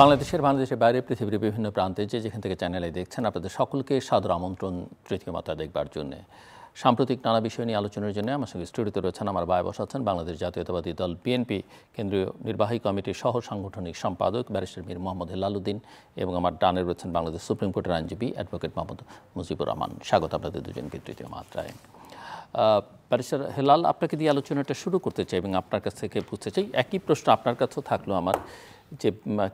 বাংলাদেশের বাইরে পৃথিবীর বিভিন্ন প্রান্তে যেখান থেকে চ্যানেলে দেখছেন আপনাদের সকলকে সাদর আমন্ত্রণ তৃতীয় মাত্রা দেখবার জন্য। সাম্প্রতিক নানা বিষয় নিয়ে আলোচনার জন্য আমার সঙ্গে স্টুডিওতে রয়েছেন আমার ভাই বসাচ্ছেন বাংলাদেশ জাতীয়তাবাদী দল বিএনপি কেন্দ্রীয় নির্বাহী কমিটির সহ সাংগঠনিক সম্পাদক ব্যারিস্টার মীর মোহাম্মদ হেলালুদ্দিন এবং আমার ডানে রয়েছেন বাংলাদেশ সুপ্রিম কোর্টের আইনজীবী অ্যাডভোকেট মোহাম্মদ মুজিবুর রহমান। স্বাগত আপনাদের দুজনকে তৃতীয় মাত্রায়। ব্যারিস্টার হেলাল, আপনাকে দিয়ে আলোচনাটা শুরু করতে চাই এবং আপনার কাছ থেকে বুঝতে চাই একই প্রশ্ন আপনার কাছেও থাকলো আমার, যে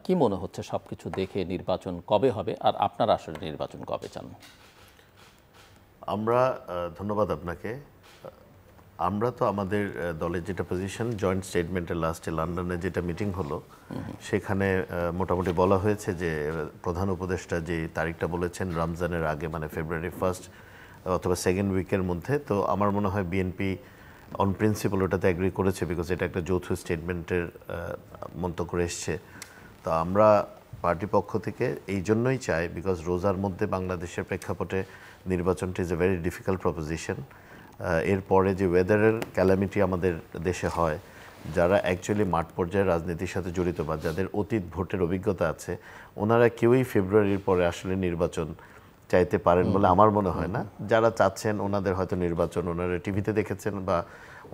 কি মনে হচ্ছে সব কিছু দেখে নির্বাচন কবে হবে আর আপনারা আসলে নির্বাচন কবে চান? ধন্যবাদ আপনাকে। আমরা তো আমাদের দলের যেটা পজিশন, জয়েন্ট স্টেটমেন্টের লাস্টে লন্ডনে যেটা মিটিং হলো সেখানে মোটামুটি বলা হয়েছে যে প্রধান উপদেষ্টা যে তারিখটা বলেছেন রমজানের আগে, মানে ফেব্রুয়ারি 1st অথবা 2nd উইকের মধ্যে। তো আমার মনে হয় বিএনপি অন প্রিন্সিপাল ওটাতে অ্যাগ্রি করেছে, বিকজ এটা একটা যৌথ স্টেটমেন্টের মন্তব্য করে এসছে। তো আমরা পার্টি পক্ষ থেকে এই জন্যই চাই, বিকজ রোজার মধ্যে বাংলাদেশের প্রেক্ষাপটে নির্বাচনটি is a very difficult proposition. এরপরে যে ওয়েদারের ক্যালামিটি আমাদের দেশে হয়, যারা অ্যাকচুয়ালি মাঠ পর্যায়ে রাজনীতির সাথে জড়িত বা যাদের অতীত ভোটের অভিজ্ঞতা আছে, ওনারা কেউই ফেব্রুয়ারির পরে আসলে নির্বাচন চাইতে পারেন বলে আমার মনে হয় না। যারা চাচ্ছেন ওনাদের হয়তো নির্বাচন ওনারা টিভিতে দেখেছেন বা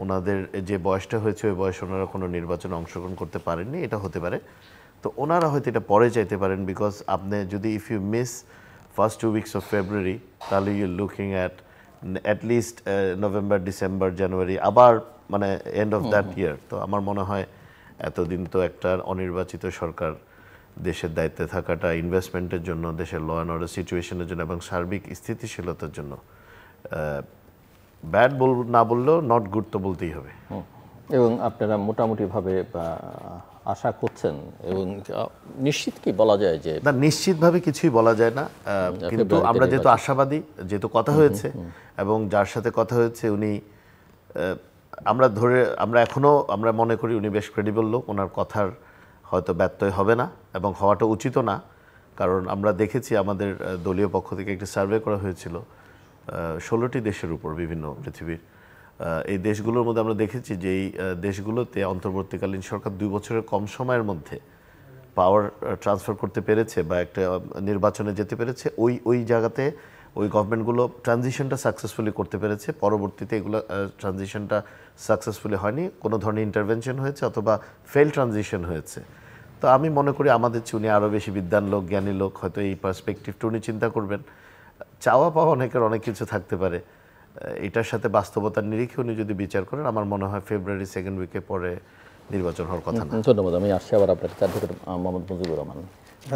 ওনাদের যে বয়সটা হয়েছে ওই বয়সে ওনারা কোনো নির্বাচনে অংশগ্রহণ করতে পারেননি, এটা হতে পারে। তো ওনারা হয়তো এটা পরে চাইতে পারেন, বিকজ আপনি যদি if you miss first 2 weeks of February, তাহলে you looking at least November, December, January, আবার মানে এন্ড অফ দ্যাট ইয়ার। তো আমার মনে হয় এতদিন তো একটা অনির্বাচিত সরকার দেশের দায়িত্বে থাকাটা ইনভেস্টমেন্টের জন্য, দেশের ল অ্যান্ড অর্ডার সিচুয়েশনের জন্য এবং সার্বিক স্থিতিশীলতার জন্য ব্যাড না বললেও নট গুড তো বলতেই হবে। এবং আপনারা মোটামুটিভাবে আশা করছেন এবং নিশ্চিত কি বলা যায় যে না, নিশ্চিতভাবে কিছুই বলা যায় না, কিন্তু আমরা যেহেতু আশাবাদী, যেহেতু কথা হয়েছে এবং যার সাথে কথা হয়েছে উনি আমরা এখনো আমরা মনে করি উনি বেশ ক্রেডিবল লোক। ওনার কথার হয়তো ব্যত্যয় হবে না এবং হওয়াটা উচিতও না, কারণ আমরা দেখেছি আমাদের দলীয় পক্ষ থেকে একটি সার্ভে করা হয়েছিল 16টি দেশের উপর বিভিন্ন পৃথিবীর। এই দেশগুলোর মধ্যে আমরা দেখেছি যে এই দেশগুলোতে অন্তর্বর্তীকালীন সরকার 2 বছরের কম সময়ের মধ্যে পাওয়ার ট্রান্সফার করতে পেরেছে বা একটা নির্বাচনে যেতে পেরেছে। ওই জায়গাতে ওই গভর্নমেন্টগুলো ট্রানজিশনটা সাকসেসফুলি করতে পেরেছে। পরবর্তীতে এগুলো ট্রানজিশনটা সাকসেসফুলি হয়নি, কোনো ধরনের ইন্টারভেনশন হয়েছে অথবা ফেল ট্রানজিশন হয়েছে। তো আমি মনে করি আমাদের চেয়ে উনি আরও বেশি বিদ্বান লোক, জ্ঞানী লোক, হয়তো এই পার্সপেক্টিভটা উনি চিন্তা করবেন। চাওয়া পাওয়া অনেকের অনেক কিছু থাকতে পারে, এটার সাথে বাস্তবতার নিরিখে উনি যদি বিচার করেন, আমার মনে হয় ফেব্রুয়ারি 2nd উইকে পরে নির্বাচন হওয়ার কথা না। ধন্যবাদ। আমি আসছি আবার আপনার অ্যাডভোকেট মোহাম্মদ মুজিবুর রহমান।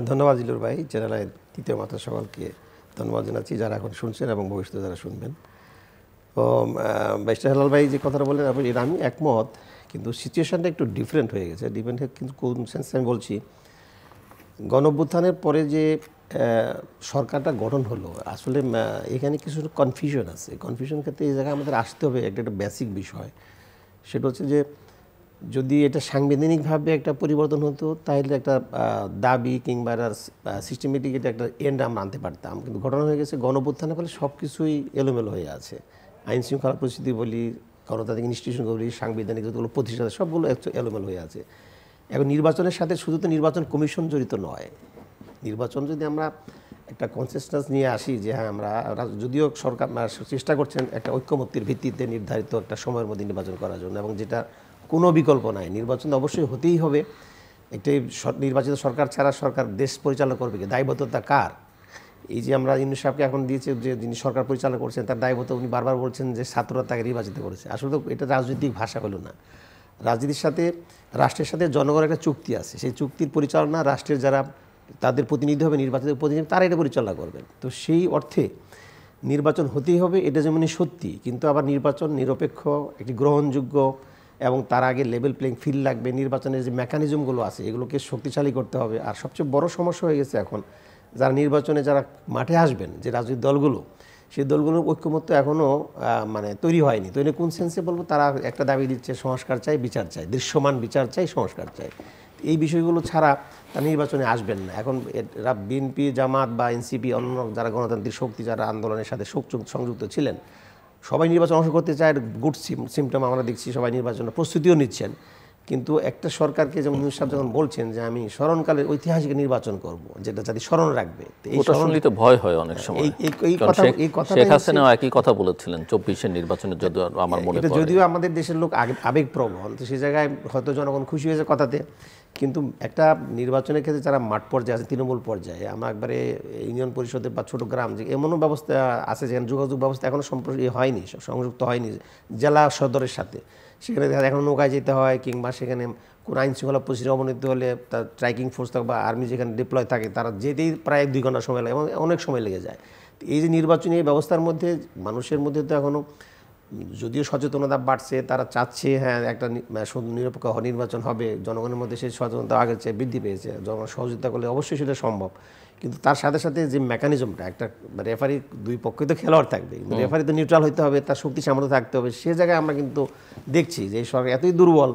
ধন্যবাদ জিলুর ভাই। চ্যানেলের তৃতীয় মাত্রা সকলকে ধন্যবাদ জানাচ্ছি যারা এখন শুনছেন এবং ভবিষ্যতে যারা শুনবেন। তো ব্যারিস্টার হেলাল ভাই যে কথাটা বললেন এটা আমি একমত, কিন্তু সিচুয়েশানটা একটু ডিফারেন্ট হয়ে গেছে। ডিফারেন্ট কিন্তু কোন সেন্সে আমি বলছি, গণঅভ্যুত্থানের পরে যে সরকারটা গঠন হলো, আসলে এখানে কিছু কনফিউশন আছে। কনফিউশন ক্ষেত্রে এই জায়গায় আমাদের আসতে হবে একটা বেসিক বিষয়, সেটা হচ্ছে যে যদি এটা সাংবিধানিকভাবে একটা পরিবর্তন হতো তাহলে একটা দাবি কিংবা সিস্টেমেটিক এটা একটা এন্ড আমরা আনতে পারতাম। কিন্তু ঘটনা হয়ে গেছে গণঅভ্যুত্থানের ফলে সব কিছুই এলোমেলো হয়ে আছে। আইন শৃঙ্খলা পরিস্থিতি বলি, গণতান্ত্রিক ইনস্টিটিউশন বলি, সাংবিধানিক যতগুলো প্রতিষ্ঠান সবগুলো এলোমেলো হয়ে আছে। এখন নির্বাচনের সাথে শুধু তো নির্বাচন কমিশন জড়িত নয়। নির্বাচন যদি আমরা একটা কনসিস্টেন্স নিয়ে আসি যে হ্যাঁ আমরা, যদিও সরকার চেষ্টা করছেন একটা ঐক্যমত্যের ভিত্তিতে নির্ধারিত একটা সময়ের মধ্যে নির্বাচন করার জন্য, এবং যেটা কোনো বিকল্প নাই, নির্বাচন অবশ্যই হতেই হবে। একটি নির্বাচিত সরকার ছাড়া সরকার দেশ পরিচালনা করবে কি, দায়বদ্ধতা কার? এই যে আমরা ইউনূস সাহেবকে এখন দিয়েছি, যে যিনি সরকার পরিচালনা করছেন তার দায়বদ্ধতা উনি বারবার বলছেন যে ছাত্ররা তাকে নির্বাচিত করেছে। আসলে তো এটা রাজনৈতিক ভাষা হলো না। রাজনীতির সাথে রাষ্ট্রের সাথে জনগণের একটা চুক্তি আছে, সেই চুক্তির পরিচালনা রাষ্ট্রের যারা তাদের প্রতিনিধি হবে, নির্বাচিত প্রতিনিধি, তারা এটা পরিচালনা করবেন। তো সেই অর্থে নির্বাচন হতেই হবে, এটা যেমনই সত্যি, কিন্তু আবার নির্বাচন নিরপেক্ষ, একটি গ্রহণযোগ্য এবং তার আগে লেভেল প্লেইং ফিল্ড লাগবে। নির্বাচনের যে মেকানিজমগুলো আছে এগুলোকে শক্তিশালী করতে হবে। আর সবচেয়ে বড় সমস্যা হয়ে গেছে এখন, যারা নির্বাচনে যারা মাঠে আসবেন, যে রাজনৈতিক দলগুলো, সেই দলগুলোর ঐক্যমত্য এখনও মানে তৈরি হয়নি। তৈরি কোন সেন্সে বলবো, তারা একটা দাবি দিচ্ছে সংস্কার চাই, বিচার চাই, দৃশ্যমান বিচার চাই, সংস্কার চাই। এই বিষয়গুলো ছাড়া তারা নির্বাচনে আসবেন না। এখন বিএনপি, জামাত বা এনসিপি, অন্য যারা গণতান্ত্রিক শক্তি যারা আন্দোলনের সাথে সংযুক্ত ছিলেন, সবাই নির্বাচন অংশ করতে চায়, গুড সিমটম আমরা দেখছি। সবাই নির্বাচনের প্রস্তুতিও নিচ্ছেন, কিন্তু একটা সরকারকে যেমন ইউনূস সাহেব যখন বলছেন যে আমি স্মরণকালের ঐতিহাসিক নির্বাচন করব, যেটা জাতি স্মরণ রাখবে, তো এই ওটা শুনলে তো ভয় হয় অনেক সময়। এই কথা শেখ হাসিনাও একই কথা বলেছিলেন 24-এর নির্বাচনের, যদি আমার মনে পড়ে। যদিও আমাদের দেশের লোক আবেগপ্রবণ, তো সেই জায়গায় হয়তো জনগণ খুশি হয়েছে কথাতে, কিন্তু একটা নির্বাচনের ক্ষেত্রে যারা মাঠ পর্যায়ে আছে, তৃণমূল পর্যায়ে, আমরা একবারে ইউনিয়ন পরিষদের বা ছোট গ্রাম, যে এমনও ব্যবস্থা আছে যেখানে যোগাযোগ ব্যবস্থা এখনও হয়নি, সংযুক্ত হয়নি জেলা সদরের সাথে, সেখানে দেখা যায় এখন নৌকায় যেতে হয়, কিংবা সেখানে কোনো আইন শৃঙ্খলা পরিস্থিতির অবনতি হলে তার ট্রাইকিং ফোর্স থাকে বা আর্মি যেখানে ডিপ্লয় থাকে, তারা যেতেই প্রায় 2 ঘন্টা সময় লাগে, অনেক সময় লেগে যায়। এই যে নির্বাচনী ব্যবস্থার মধ্যে মানুষের মধ্যে তো এখনও যদিও সচেতনতা বাড়ছে, তারা চাচ্ছে হ্যাঁ একটা নিরপেক্ষ নির্বাচন হবে, জনগণের মধ্যে সেই সচেতনতা আগের চেয়ে বৃদ্ধি পেয়েছে, জনগণ সহযোগিতা করলে অবশ্যই সেটা সম্ভব। কিন্তু তার সাথে সাথে যে মেকানিজমটা, একটা রেফারি 2 পক্ষে তো খেলোয়াড় থাকবে, কিন্তু রেফারি তো নিউট্রাল হতে হবে, তার শক্তি সামর্থ্য থাকতে হবে। সে জায়গায় আমরা কিন্তু দেখছি যে এই সরকার এতই দুর্বল,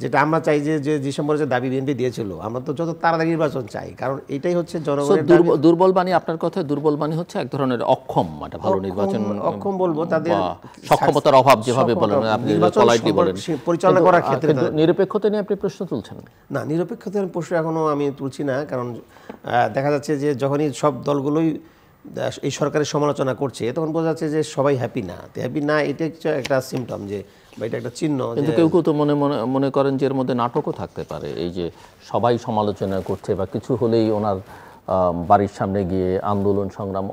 যেটা আমরা চাই যে ডিসেম্বরে যে দাবি বিএনপি দিয়েছিল, আমরা তো যত তাড়াতাড়ি নির্বাচন চাই, কারণ এটাই হচ্ছে জনগণের দুর্বল বাণী। আপনার কথায় দুর্বল বাণী হচ্ছে এক ধরনের অক্ষম, একটা ভালো নির্বাচন অক্ষম বলবো, তাদের সক্ষমতার অভাব যেভাবে বলেন আপনি, পলাইটলি বলেন, পরিচালনা করার ক্ষেত্রে। নিরপেক্ষতা নিয়ে আপনি প্রশ্ন তুলছেন না, নিরপেক্ষতার প্রশ্ন এখনো আমি তুলছি না, কারণ দেখা যাচ্ছে যে যখনই সব দলগুলোই এই সরকারের সমালোচনা করছে, তখন বোঝা যাচ্ছে যে সবাই হ্যাপি না। তো হ্যাপি না, এটা একটা সিমটম, যে বা এটা একটা চিহ্ন। কিন্তু কেউ কেউ তো মনে করেন যে এর মধ্যে নাটকও থাকতে পারে, এই যে সবাই সমালোচনা করছে বা কিছু হলেই ওনার বাড়ির সামনে গিয়ে আন্দোলন সংগ্রাম,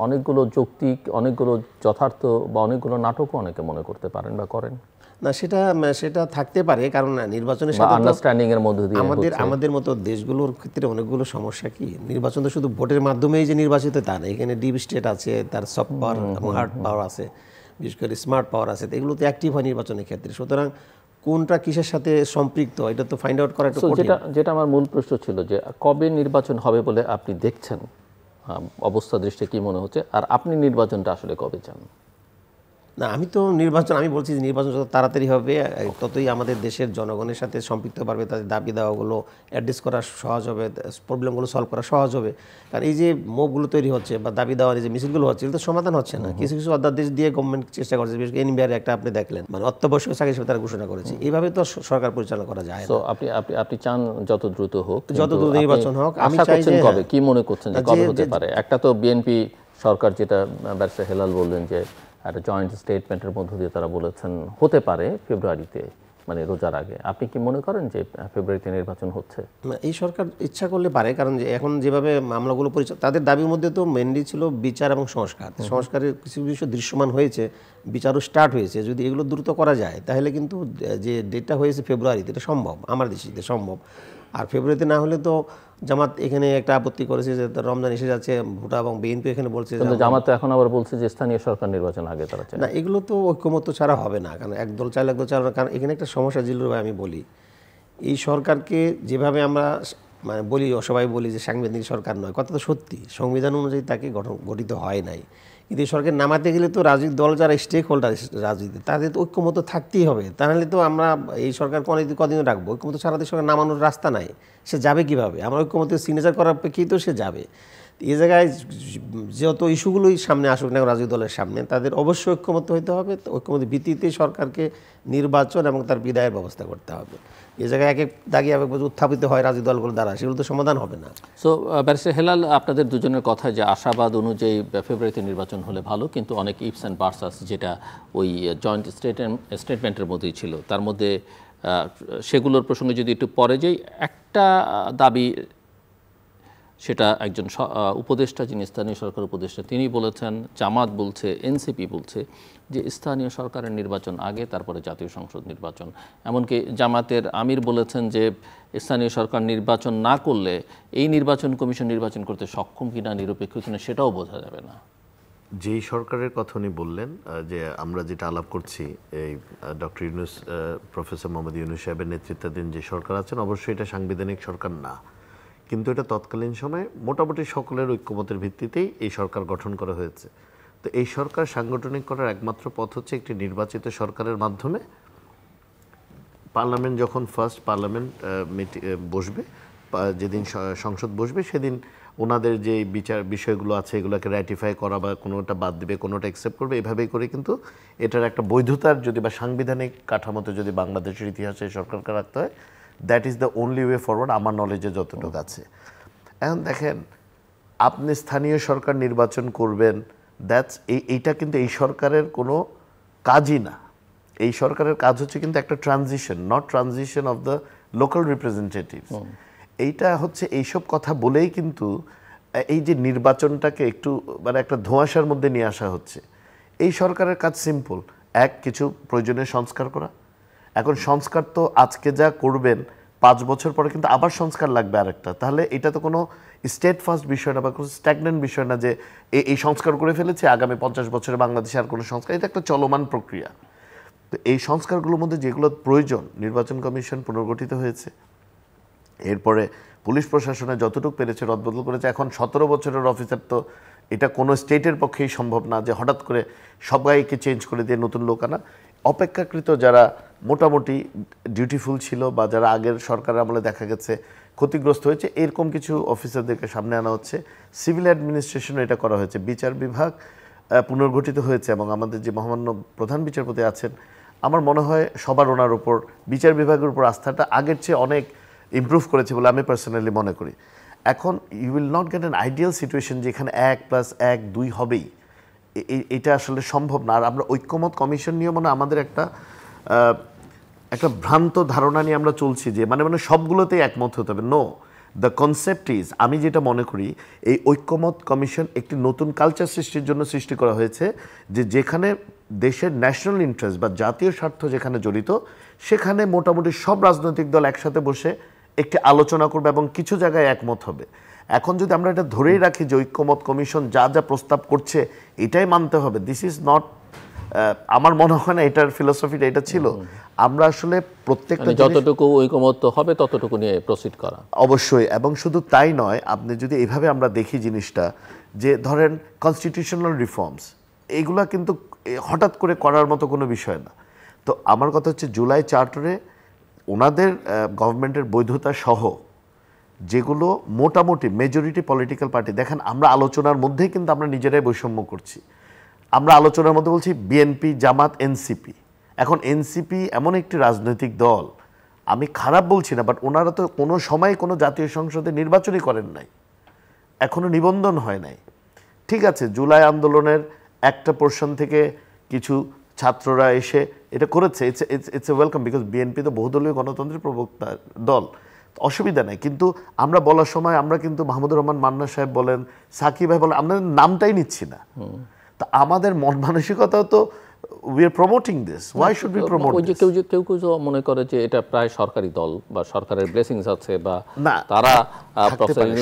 অনেকগুলো যৌক্তিক, অনেকগুলো যথার্থ বা অনেকগুলো নাটকও অনেকে মনে করতে পারেন বা করেন। না, সেটা থাকতে পারে, কারণ নির্বাচনের সাথে আন্ডারস্ট্যান্ডিং এর মধ্যে দিয়ে আমাদের মতো দেশগুলোর ক্ষেত্রে অনেকগুলো সমস্যা কি, নির্বাচন তো শুধু ভোটের মাধ্যমেই যে নির্বাচিত তা না, এখানে ডিপ স্টেট আছে, তার সফট পাওয়ার এবং হার্ড পাওয়ার আছে, বিশেষ করে স্মার্ট পাওয়ার আছে, এগুলো তো অ্যাক্টিভ হয় নির্বাচনের ক্ষেত্রে। সুতরাং কোনটা কিসের সাথে সম্পৃক্ত, এটা তো ফাইন্ড আউট করা একটু কঠিন। যেটা আমার মূল প্রশ্ন ছিল যে কবে নির্বাচন হবে বলে আপনি দেখছেন, অবস্থা দৃষ্টি কি মনে হচ্ছে, আর আপনি নির্বাচনটা আসলে কবে চান? না, আমি বলছি যে নির্বাচন যত তাড়াতাড়ি হবে ততই আমাদের দেশের জনগণের সাথে সম্পৃক্ত পারবে, তাদের দাবি দাওয়াগুলো অ্যাড্রেস করা সহজ হবে, প্রবলেমগুলো সলভ করা সহজ হবে। কারণ এই যে মুভগুলো তৈরি হচ্ছে বা দাবি দেওয়ার যে মিছিলগুলো হচ্ছে, এগুলো তো সমাধান হচ্ছে না। কিছু কিছু অধ্যাদেশ দিয়ে গভর্নমেন্ট চেষ্টা করছে, বিশেষ করে এনবিআর একটা আপনি দেখলেন, মানে অত্যাবশ্যক চাকরি হিসেবে তারা ঘোষণা করেছে। এইভাবে তো সরকার পরিচালনা করা যায় না। তো আপনি চান যত দ্রুত হোক, যত দ্রুত নির্বাচন হোক। আমি চাই যে কবে, কি মনে করছেন যে কবে হতে পারে? একটা তো বিএনপি সরকার, যেটা ব্যারিস্টার হেলাল বললেন যে একটা জয়েন্ট স্টেটমেন্টের মধ্য দিয়ে তারা বলেছেন হতে পারে ফেব্রুয়ারিতে, মানে রোজার আগে। আপনি কি মনে করেন যে ফেব্রুয়ারিতে নির্বাচন হচ্ছে? এই সরকার ইচ্ছা করলে পারে, কারণ যে এখন যেভাবে মামলাগুলো তাদের দাবির মধ্যে তো মেনলি ছিল বিচার এবং সংস্কার। সংস্কারের কিছু বিষয় দৃশ্যমান হয়েছে, বিচারও স্টার্ট হয়েছে। যদি এগুলো দ্রুত করা যায় তাহলে কিন্তু যে ডেটটা হয়েছে ফেব্রুয়ারিতে, এটা সম্ভব, আমার দেশে সম্ভব। আর ফেব্রুয়ারিতে না হলে তো জামাত এখানে একটা আপত্তি করেছে যে রমজান এসে যাচ্ছে, ভোটা এবং বিএনপি এখানে বলছে, জামাত এখন আবার বলছে যে স্থানীয় সরকার নির্বাচন আগে তারা চায় না। এগুলো তো ঐক্যমত্য ছাড়া হবে না, কারণ একদল চাইলে একদল চাইলে না। কারণ এখানে একটা সমস্যা জিল্লুর ভাই, আমি বলি এই সরকারকে যেভাবে আমরা মানে বলি, সবাই বলি যে সাংবিধানিক সরকার নয়, কথা তো সত্যি, সংবিধান অনুযায়ী তাকে গঠিত হয় নাই। কিন্তু এই সরকার নামাতে গেলে তো রাজনৈতিক দল যারা স্টেক হোল্ডার রাজনীতি, তাদের তো ঐক্যমত্য থাকতেই হবে। তাহলে তো আমরা এই সরকার কদিন রাখবো? ঐক্যমত্য ছাড়া সরকার নামানোর রাস্তা নাই, সে যাবে কিভাবে? আমরা ঐক্যমত্য সিগনেচার করার অপেক্ষায় তো সে যাবে। এই জায়গায় যত ইস্যুগুলোই সামনে আসুক না রাজনৈতিক দলের সামনে, তাদের অবশ্যই ঐক্যমত্য হতে হবে। তো ঐক্যমত্যের ভিত্তিতে সরকারকে নির্বাচন এবং তার বিদায়ের ব্যবস্থা করতে হবে। এই জায়গায় এক দাগি উত্থাপিত হয় রাজনৈতিক দলগুলো দ্বারা, সেগুলো তো সমাধান হবে না। সো ব্যারিস্টার হেলাল, আপনাদের দুজনের কথা যে আশাবাদ অনুযায়ী ফেব্রুয়ারিতে নির্বাচন হলে ভালো, কিন্তু অনেক ইফস অ্যান্ড বার্সাস, যেটা ওই জয়েন্ট স্টেটমেন্টের মধ্যেই ছিল, তার মধ্যে সেগুলোর প্রসঙ্গে যদি একটু পরে যাই, একটা দাবি, সেটা একজন উপদেষ্টা, যিনি স্থানীয় সরকার উপদেষ্টা, তিনি বলেছেন, জামাত বলছে, এনসিপি বলছে যে স্থানীয় সরকারের নির্বাচন আগে, তারপরে জাতীয় সংসদ নির্বাচন। এমনকি জামাতের আমির বলেছেন যে স্থানীয় সরকার নির্বাচন না করলে এই নির্বাচন কমিশন নির্বাচন করতে সক্ষম কিনা, নিরপেক্ষ কিনা, সেটাও বোঝা যাবে না। যেই সরকারের কথা উনি বললেন, যে আমরা যেটা আলাপ করছি, এই ডক্টর ইউনূস, প্রফেসর মোহাম্মদ ইউনূস সাহেবের নেতৃত্বাধীন যে সরকার আছেন, অবশ্যই এটা সাংবিধানিক সরকার না, কিন্তু এটা তৎকালীন সময়ে মোটামুটি সকলের ঐক্যমতের ভিত্তিতেই এই সরকার গঠন করা হয়েছে। তো এই সরকার সাংগঠনিক করার একমাত্র পথ হচ্ছে একটি নির্বাচিত সরকারের মাধ্যমে। পার্লামেন্ট যখন ফার্স্ট পার্লামেন্ট বসবে, যেদিন সংসদ বসবে, সেদিন ওনাদের যে বিচার বিষয়গুলো আছে এগুলোকে র্যাটিফাই করা বা কোনোটা বাদ দিবে কোনোটা অ্যাকসেপ্ট করবে, এভাবেই করে কিন্তু এটার একটা বৈধতার যদি বা সাংবিধানিক কাঠামোতে যদি বাংলাদেশের ইতিহাসে সরকারকে রাখতে হয়, that is the only way forward আমার নলেজে যতটুকু আছে। এখন দেখেন, আপনি স্থানীয় সরকার নির্বাচন করবেন, এইটা কিন্তু এই সরকারের কোনো কাজই না। এই সরকারের কাজ হচ্ছে কিন্তু একটা transition, not transition of the local representatives. এইটা হচ্ছে এইসব কথা বলেই কিন্তু এই যে নির্বাচনটাকে একটু মানে একটা ধোঁয়াশার মধ্যে নিয়ে আসা হচ্ছে। এই সরকারের কাজ সিম্পল, কিছু প্রয়োজনীয় সংস্কার করা। এখন সংস্কার তো আজকে যা করবেন 5 বছর পরে কিন্তু আবার সংস্কার লাগবে আরেকটা। তাহলে এটা তো কোনো স্টেট ফার্স্ট বিষয় না বা কোনো স্ট্যাগনেন্ট বিষয় না যে এই সংস্কার করে ফেলেছে, আগামী 50 বছরে বাংলাদেশে আর কোনো সংস্কার, এটা একটা চলমান প্রক্রিয়া। তো এই সংস্কারগুলোর মধ্যে যেগুলো প্রয়োজন, নির্বাচন কমিশন পুনর্গঠিত হয়েছে, এরপরে পুলিশ প্রশাসনে যতটুকু পেরেছে রদবদল করেছে। এখন 17 বছরের অফিসার, তো এটা কোনো স্টেটের পক্ষেই সম্ভব না যে হঠাৎ করে সবাইকে চেঞ্জ করে দিয়ে নতুন লোক আনা। অপেক্ষাকৃত যারা মোটামুটি ডিউটিফুল ছিল বা যারা আগের সরকারের আমলে দেখা গেছে ক্ষতিগ্রস্ত হয়েছে, এরকম কিছু অফিসারদেরকে সামনে আনা হচ্ছে। সিভিল অ্যাডমিনিস্ট্রেশনও এটা করা হয়েছে, বিচার বিভাগ পুনর্গঠিত হয়েছে এবং আমাদের যে মহামান্য প্রধান বিচারপতি আছেন, আমার মনে হয় সবার ওনার উপর বিচার বিভাগের উপর আস্থাটা আগের চেয়ে অনেক ইমপ্রুভ করেছে বলে আমি পার্সোনালি মনে করি। এখন you will not get an ideal situation যেখানে 1+1=2 হবেই, এটা আসলে সম্ভব না। আর আমরা ঐক্যমত কমিশন নিয়ে মনে আমাদের একটা ভ্রান্ত ধারণা নিয়ে আমরা চলছি যে মানে সবগুলোতেই একমত হতে হবে। নো, দ্য কনসেপ্ট ইজ, আমি যেটা মনে করি এই ঐক্যমত কমিশন একটি নতুন কালচার সৃষ্টির জন্য সৃষ্টি করা হয়েছে, যে যেখানে দেশের ন্যাশনাল ইন্টারেস্ট বা জাতীয় স্বার্থ যেখানে জড়িত, সেখানে মোটামুটি সব রাজনৈতিক দল একসাথে বসে একটি আলোচনা করবে এবং কিছু জায়গায় একমত হবে। এখন যদি আমরা এটা ধরেই রাখি যে ঐক্যমত কমিশন যা যা প্রস্তাব করছে এটাই মানতে হবে, দিস ইজ নট, আমার মনে হয় না এটার ফিলোসফিটা এটা ছিল। আমরা আসলে প্রত্যেকটা যতটুকু ঐকমত্য হবে ততটুকু নিয়ে প্রসিড করা অবশ্যই। এবং শুধু তাই নয়, আপনি যদি এইভাবে আমরা দেখি জিনিসটা, যে ধরেন কনস্টিটিউশনাল রিফর্মস, এইগুলা কিন্তু হঠাৎ করে করার মতো কোনো বিষয় না। তো আমার কথা হচ্ছে জুলাই চার্টারে ওনাদের গভর্নমেন্টের বৈধতা সহ যেগুলো মোটামুটি মেজরিটি পলিটিক্যাল পার্টি, দেখেন আমরা আলোচনার মধ্যেই কিন্তু আমরা নিজেরাই বৈষম্য করছি। আমরা আলোচনার মধ্যে বলছি বিএনপি, জামাত, এনসিপি। এখন এনসিপি এমন একটি রাজনৈতিক দল, আমি খারাপ বলছি না, বাট ওনারা তো কোনো সময় কোনো জাতীয় সংসদে নির্বাচনই করেন নাই, এখনো নিবন্ধন হয় নাই। ঠিক আছে, জুলাই আন্দোলনের একটা পোর্শন থেকে কিছু ছাত্ররা এসে এটা করেছে, it's a welcome, because BNP তো বহুদলীয় গণতন্ত্রের প্রবক্তা দল, অসুবিধা নাই। কিন্তু আমরা বলার সময় আমরা কিন্তু মাহমুদুর রহমান মান্না সাহেব বলেন, সাকিব ভাই বলেন, আমরা নামটাই নিচ্ছি না। তা আমাদের মন মানসিকতাও তো we are promoting this, why should we promote this? কেউ মনে করে যে এটা প্রায় সরকারি দল বা সরকারের ব্লেসিংস আছে বা না, তারা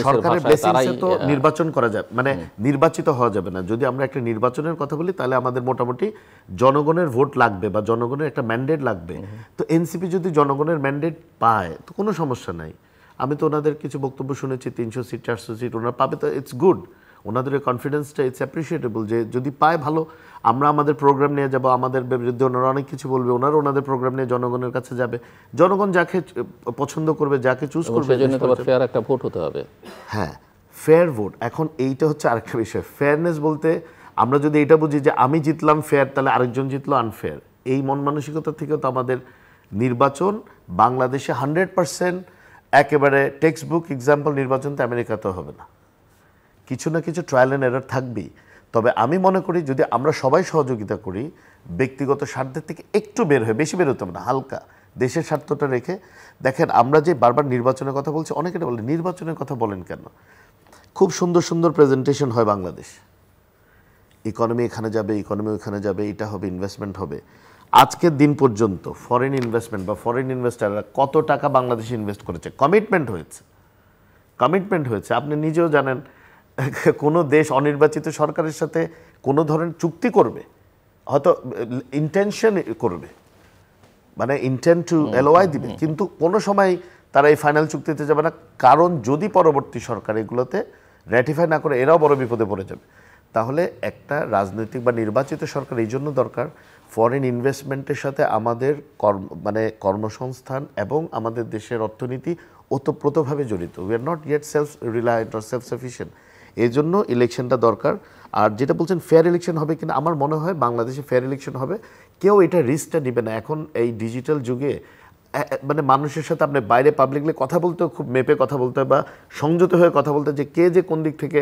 সরকারের ব্লেসিংসে তো নির্বাচন করা যাবে, মানে নির্বাচিত হওয়া যাবে না। যদি আমরা একটা নির্বাচনের কথা বলি তাহলে আমাদের মোটামুটি জনগণের ভোট লাগবে বা জনগণের একটা ম্যান্ডেট লাগবে। তো এনসিপি যদি জনগণের ম্যান্ডেট পায় তো কোনো সমস্যা নাই। আমি তো ওনাদের কিছু বক্তব্য শুনেছি, 300 সিট 400 সিট ওনারা পাবে, তো ইটস গুড। ওনাদের কনফিডেন্সটা ইটস অ্যাপ্রিসিয়েটেবল, যে যদি পায় ভালো, আমরা আমাদের প্রোগ্রাম নিয়ে যাব, আমাদের বিরুদ্ধে ওনারা অনেক কিছু বলবে, ওনারা ওনাদের প্রোগ্রাম নিয়ে জনগণের কাছে যাবে, জনগণ যাকে পছন্দ করবে, যাকে চুজ করবে, সেজন্য তো ফেয়ার একটা ভোট হতে হবে। হ্যাঁ, ফেয়ার ভোট। এখন এইটা হচ্ছে আরেকটা বিষয়, ফেয়ারনেস বলতে আমরা যদি এটা বুঝি যে আমি জিতলাম ফেয়ার, তাহলে আরেকজন জিতলো আনফেয়ার, এই মন মানসিকতা থেকেও তো আমাদের নির্বাচন বাংলাদেশে 100% একেবারে টেক্সট বুক এক্সাম্পল নির্বাচন তো আমেরিকাতেও হবে না, কিছু না কিছু ট্রায়াল অ্যান্ড এরর থাকবেই। তবে আমি মনে করি যদি আমরা সবাই সহযোগিতা করি, ব্যক্তিগত স্বার্থের থেকে একটু বের হয়ে, বেশি বের হতে হবে না, হালকা দেশের স্বার্থটা রেখে। দেখেন আমরা যে বারবার নির্বাচনের কথা বলছি, অনেকে বলে নির্বাচনের কথা বলেন কেন? খুব সুন্দর সুন্দর প্রেজেন্টেশন হয় বাংলাদেশ, ইকোনমি এখানে যাবে, ইকোনমি ওখানে যাবে, এটা হবে, ইনভেস্টমেন্ট হবে। আজকের দিন পর্যন্ত ফরেন ইনভেস্টমেন্ট বা ফরেন ইনভেস্টাররা কত টাকা বাংলাদেশে ইনভেস্ট করেছে? কমিটমেন্ট হয়েছে। আপনি নিজেও জানেন, কোনো দেশ অনির্বাচিত সরকারের সাথে কোনো ধরনের চুক্তি করবে, হয়তো ইন্টেনশন করবে, মানে ইন্টেন্ট টু এলওআই দিবে, কিন্তু কোনো সময় তারা এই ফাইনাল চুক্তিতে যাবে না, কারণ যদি পরবর্তী সরকার এগুলোতে র্যাটিফাই না করে এরাও বড় বিপদে পড়ে যাবে। তাহলে একটা রাজনৈতিক বা নির্বাচিত সরকার এই জন্য দরকার, ফরেন ইনভেস্টমেন্টের সাথে আমাদের কর্মসংস্থান এবং আমাদের দেশের অর্থনীতি ওতপ্রোতভাবে জড়িত। We are not yet self reliant or self sufficient. এই জন্য ইলেকশনটা দরকার। আর যেটা বলছেন ফেয়ার ইলেকশন হবে কিনা, আমার মনে হয় বাংলাদেশে ফেয়ার ইলেকশন হবে। কেউ এটা রিস্কটা নেবে না এখন এই ডিজিটাল যুগে। মানে মানুষের সাথে আপনি বাইরে পাবলিকলি কথা বলতেও খুব মেপে কথা বলতে হয় বা সংযত হয়ে কথা বলতে হয়, যে কে যে কোন দিক থেকে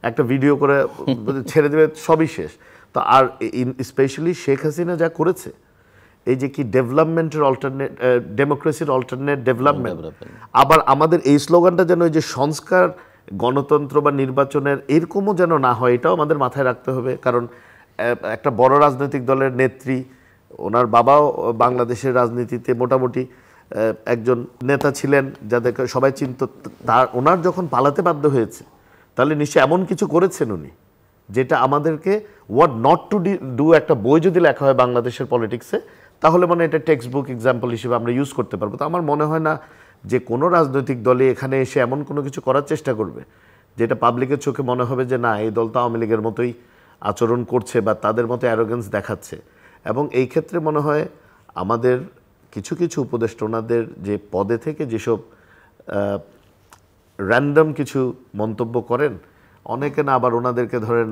একটা ভিডিও করে ছেড়ে দেবে সবই শেষ। তো আর স্পেশালি শেখ হাসিনা যা করেছে, এই যে কি ডেভেলপমেন্টের অল্টারনেট, ডেমোক্রেসির অল্টারনেট ডেভেলপমেন্ট, আবার আমাদের এই স্লোগানটা যেন ওই যে সংস্কার, গণতন্ত্র বা নির্বাচনের এরকমও যেন না হয়, এটাও আমাদের মাথায় রাখতে হবে। কারণ একটা বড় রাজনৈতিক দলের নেত্রী, ওনার বাবাও বাংলাদেশের রাজনীতিতে মোটামুটি একজন নেতা ছিলেন যাদেরকে সবাই চিনত। তার ওনার যখন পালাতে বাধ্য হয়েছে, তাহলে নিশ্চয়ই এমন কিছু করেছেন উনি যেটা আমাদেরকে হোয়াট নট টু ডু একটা বই যদি লেখা হয় বাংলাদেশের পলিটিক্সে, তাহলে মানে এটা টেক্সট বুক এক্সাম্পল হিসেবে আমরা ইউজ করতে পারবো। তো আমার মনে হয় না যে কোনো রাজনৈতিক দলে এখানে এসে এমন কোনো কিছু করার চেষ্টা করবে যেটা পাবলিকের চোখে মনে হবে যে না, এই দল তো আওয়ামী লীগের মতোই আচরণ করছে বা তাদের মতো অ্যারোগেন্স দেখাচ্ছে। এবং এই ক্ষেত্রে মনে হয় আমাদের কিছু কিছু উপদেষ্টা ওনাদের যে পদে থেকে যেসব র্যান্ডম কিছু মন্তব্য করেন, অনেকে না আবার ওনাদেরকে ধরেন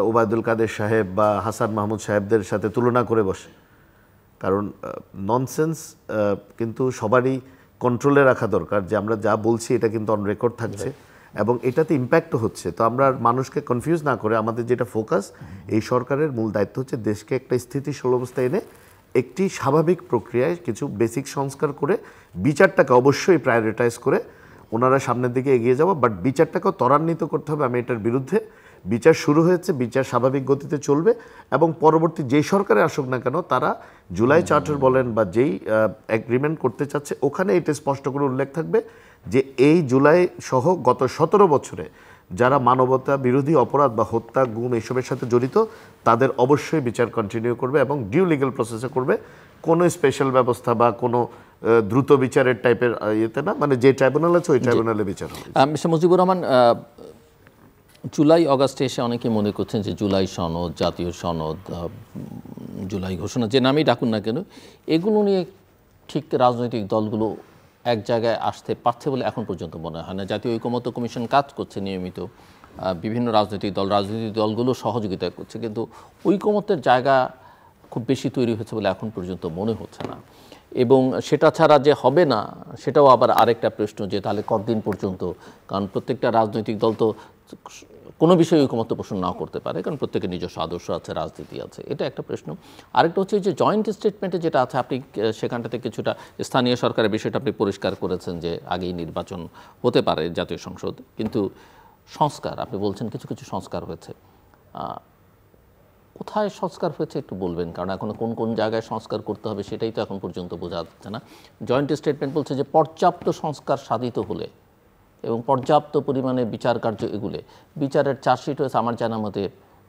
ওবায়দুল কাদের সাহেব বা হাসান মাহমুদ সাহেবদের সাথে তুলনা করে বসে। কারণ ননসেন্স কিন্তু সবারই কন্ট্রোলে রাখা দরকার, যে আমরা যা বলছি এটা কিন্তু অন রেকর্ড থাকছে এবং এটাতে ইম্প্যাক্টও হচ্ছে। তো আমরা মানুষকে কনফিউজ না করে আমাদের যেটা ফোকাস, এই সরকারের মূল দায়িত্ব হচ্ছে দেশকে একটা স্থিতিশীল অবস্থায় এনে একটি স্বাভাবিক প্রক্রিয়ায় কিছু বেসিক সংস্কার করে বিচারটাকে অবশ্যই প্রায়োরিটাইজ করে ওনারা সামনের দিকে এগিয়ে যাওয়া। বাট বিচারটাকেও ত্বরান্বিত করতে হবে, আমি এটার বিরুদ্ধে। বিচার শুরু হয়েছে, বিচার স্বাভাবিক গতিতে চলবে এবং পরবর্তী যেই সরকারে আসুক না কেন, তারা জুলাই চার্টার বলেন বা যেই এগ্রিমেন্ট করতে চাচ্ছে, ওখানে এটা স্পষ্ট করে উল্লেখ থাকবে যে এই জুলাই সহ গত 17 বছরে যারা মানবতা বিরোধী অপরাধ বা হত্যা, গুম এসবের সাথে জড়িত, তাদের অবশ্যই বিচার কন্টিনিউ করবে এবং ডিউ লিগ্যাল প্রসেসে করবে। কোনো স্পেশাল ব্যবস্থা বা কোনো দ্রুত বিচারের টাইপের ইয়েতে না, মানে যে ট্রাইব্যুনাল আছে ওই ট্রাইব্যুনালে বিচার হবে। মিস্টার মুজিবুর রহমান, জুলাই অগাস্টে এসে অনেকে মনে করছেন যে জুলাই সনদ, জাতীয় সনদ, জুলাই ঘোষণা, যে নামেই ডাকুন না কেন, এগুলো নিয়ে ঠিক রাজনৈতিক দলগুলো এক জায়গায় আসতে পারছে বলে এখন পর্যন্ত মনে হয় না। জাতীয় ঐকমত্য কমিশন কাজ করছে নিয়মিত, বিভিন্ন রাজনৈতিক দলগুলো সহযোগিতা করছে, কিন্তু ঐকমত্যের জায়গা খুব বেশি তৈরি হয়েছে বলে এখন পর্যন্ত মনে হচ্ছে না। এবং সেটা ছাড়া যে হবে না, সেটাও আবার আরেকটা প্রশ্ন, যে তাহলে কতদিন পর্যন্ত, কারণ প্রত্যেকটা রাজনৈতিক দল তো কোনো বিষয়ে ঐকমত্য পোষণ নাও করতে পারে, কারণ প্রত্যেকের নিজস্ব আদর্শ আছে, রাজনীতি আছে, এটা একটা প্রশ্ন। আরেকটা হচ্ছে যে জয়েন্ট স্টেটমেন্টে যেটা আছে, আপনি সেখানটাতে কিছুটা স্থানীয় সরকারের বিষয়টা আপনি পরিষ্কার করেছেন যে আগেই নির্বাচন হতে পারে জাতীয় সংসদ, কিন্তু সংস্কার আপনি বলছেন কিছু কিছু সংস্কার হয়েছে, কোথায় সংস্কার হয়েছে একটু বলবেন, কারণ এখন কোন কোন জায়গায় সংস্কার করতে হবে সেটাই তো এখন পর্যন্ত বোঝা যাচ্ছে না। জয়েন্ট স্টেটমেন্ট বলছে যে পর্যাপ্ত সংস্কার সাধিত হলে এবং পর্যাপ্ত পরিমাণে বিচার কার্য এগুলে, বিচারের চার্জশিট হয়েছে আমার জানা মতে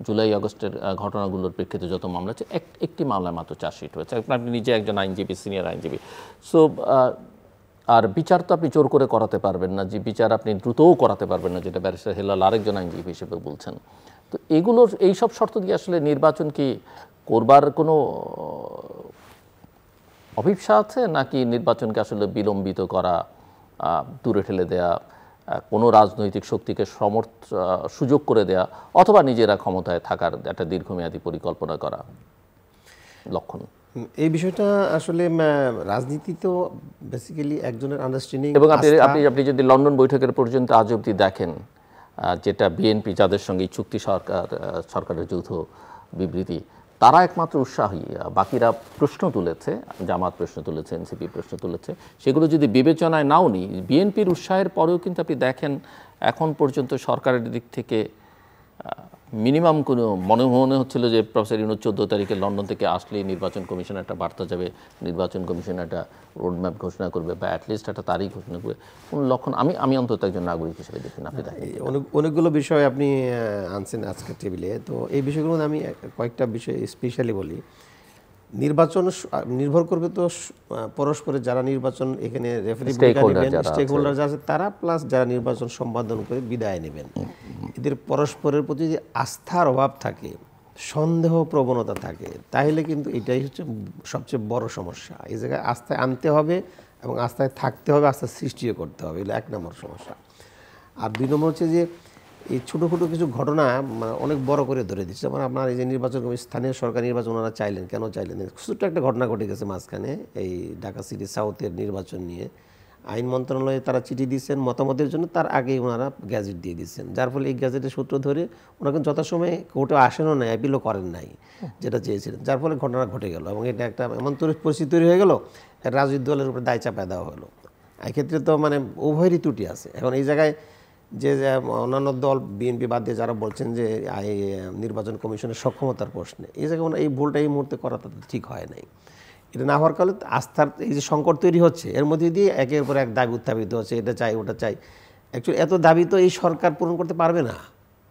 জুলাই আগস্টের ঘটনাগুলোর প্রেক্ষিতে যত মামলা আছে একটি মামলায় মাত্র চার্জশিট হয়েছে। আপনি নিজে একজন আইনজীবী, সিনিয়র আইনজীবী, সো আর বিচার তো আপনি জোর করে করাতে পারবেন না, যে বিচার আপনি দ্রুতও করাতে পারবেন না, যেটা ব্যারিস্টার হেলাল আরেকজন আইনজীবী হিসেবে বলছেন। তো এগুলোর এইসব শর্ত দিয়ে আসলে নির্বাচন কি করবার কোনো অভিপ্সা আছে, নাকি নির্বাচনকে আসলে বিলম্বিত করা, দূরে ঠেলে দেয়া, কোনো রাজনৈতিক শক্তিকে সুযোগ করে দেয়া, অথবা নিজেরা ক্ষমতায় থাকার একটা দীর্ঘমেয়াদী পরিকল্পনা করা লক্ষণ? এই বিষয়টা আসলে রাজনীতি তো বেসিক্যালি একজনের আন্ডারস্ট্যান্ডিং। এবং আপনি যদি লন্ডন বৈঠকের পর্যন্ত আজ অবধি দেখেন, যেটা বিএনপি যাদের সঙ্গে চুক্তি সরকারের যৌথ বিবৃতি, তারা একমাত্র উৎসাহী, বাকিরা প্রশ্ন তুলেছে, জামাত প্রশ্ন তুলেছে, এনসিপি প্রশ্ন তুলেছে, সেগুলো যদি বিবেচনায় নাও নি, বিএনপির উৎসাহের পরেও কিন্তু আপনি দেখেন এখন পর্যন্ত সরকারের দিক থেকে মিনিমাম কোনো মনে হচ্ছিল যে প্রফেসর ইউনূস 14 তারিখে লন্ডন থেকে আসলেই নির্বাচন কমিশন একটা বার্তা যাবে, নির্বাচন কমিশন একটা রোডম্যাপ ঘোষণা করবে বা অ্যাটলিস্ট একটা তারিখ ঘোষণা করবে, কোনো লক্ষণ আমি অন্তত একজন নাগরিক হিসেবে দেখি না। আপনি দেখেন অনেকগুলো বিষয় আপনি আনছেন আজকের টেবিলে, তো এই বিষয়গুলো আমি কয়েকটা বিষয় স্পেশালি বলি। নির্বাচন নির্ভর করবে তো পরস্পরের যারা নির্বাচন এখানে রেফারি স্টেক হোল্ডার যারা আছে তারা, প্লাস যারা নির্বাচন সম্পাদন করে বিদায় নেবেন, এদের পরস্পরের প্রতি যদি আস্থার অভাব থাকে, সন্দেহ প্রবণতা থাকে, তাহলে কিন্তু এটাই হচ্ছে সবচেয়ে বড় সমস্যা। এই জায়গায় আস্থায় আনতে হবে, এবং আস্থায় থাকতে হবে, আস্থা সৃষ্টিও করতে হবে, এগুলো 1 নম্বর সমস্যা। আর 2 নম্বর হচ্ছে যে এই ছোটো ছোটো কিছু ঘটনা মানে অনেক বড় করে ধরে দিচ্ছে। যেমন আপনার এই যে নির্বাচন স্থানীয় সরকার নির্বাচন ওনারা চাইলেন, কেন চাইলেন? ছোট্ট একটা ঘটনা ঘটে গেছে মাঝখানে, এই ঢাকা সিটি সাউথের নির্বাচন নিয়ে আইন মন্ত্রণালয়ে তারা চিঠি দিচ্ছেন মতামতের জন্য, তার আগেই ওনারা গ্যাজেট দিয়ে দিচ্ছেন, যার ফলে এই গ্যাজেটের সূত্র ধরে ওনারা কিন্তু যথাসময়ে কোর্টে আসেনও নাই, অ্যাপিলও করেন নাই যেটা চেয়েছিলেন, যার ফলে ঘটনা ঘটে গেল এবং এটা একটা এমন পরিস্থিতি তৈরি হয়ে গেল, রাজনৈতিক দলের উপরে দায় চাপায় দেওয়া হলো। এক্ষেত্রে তো মানে উভয়েরই ত্রুটি আছে। এখন এই জায়গায় যে অন্যান্য দল বিএনপি বাদ দিয়ে যারা বলছেন যে নির্বাচন কমিশনের সক্ষমতার প্রশ্নে, এই জায়গায় এই ভুলটা এই মুহূর্তে করা তাদের ঠিক হয় নাই। এটা না হওয়ার কারণে আস্থার এই যে সংকট তৈরি হচ্ছে, এর মধ্যে দিয়ে একের পর এক দাবি উত্থাপিত হচ্ছে, এটা চাই ওটা চাই। অ্যাকচুয়ালি এত দাবি তো এই সরকার পূরণ করতে পারবে না,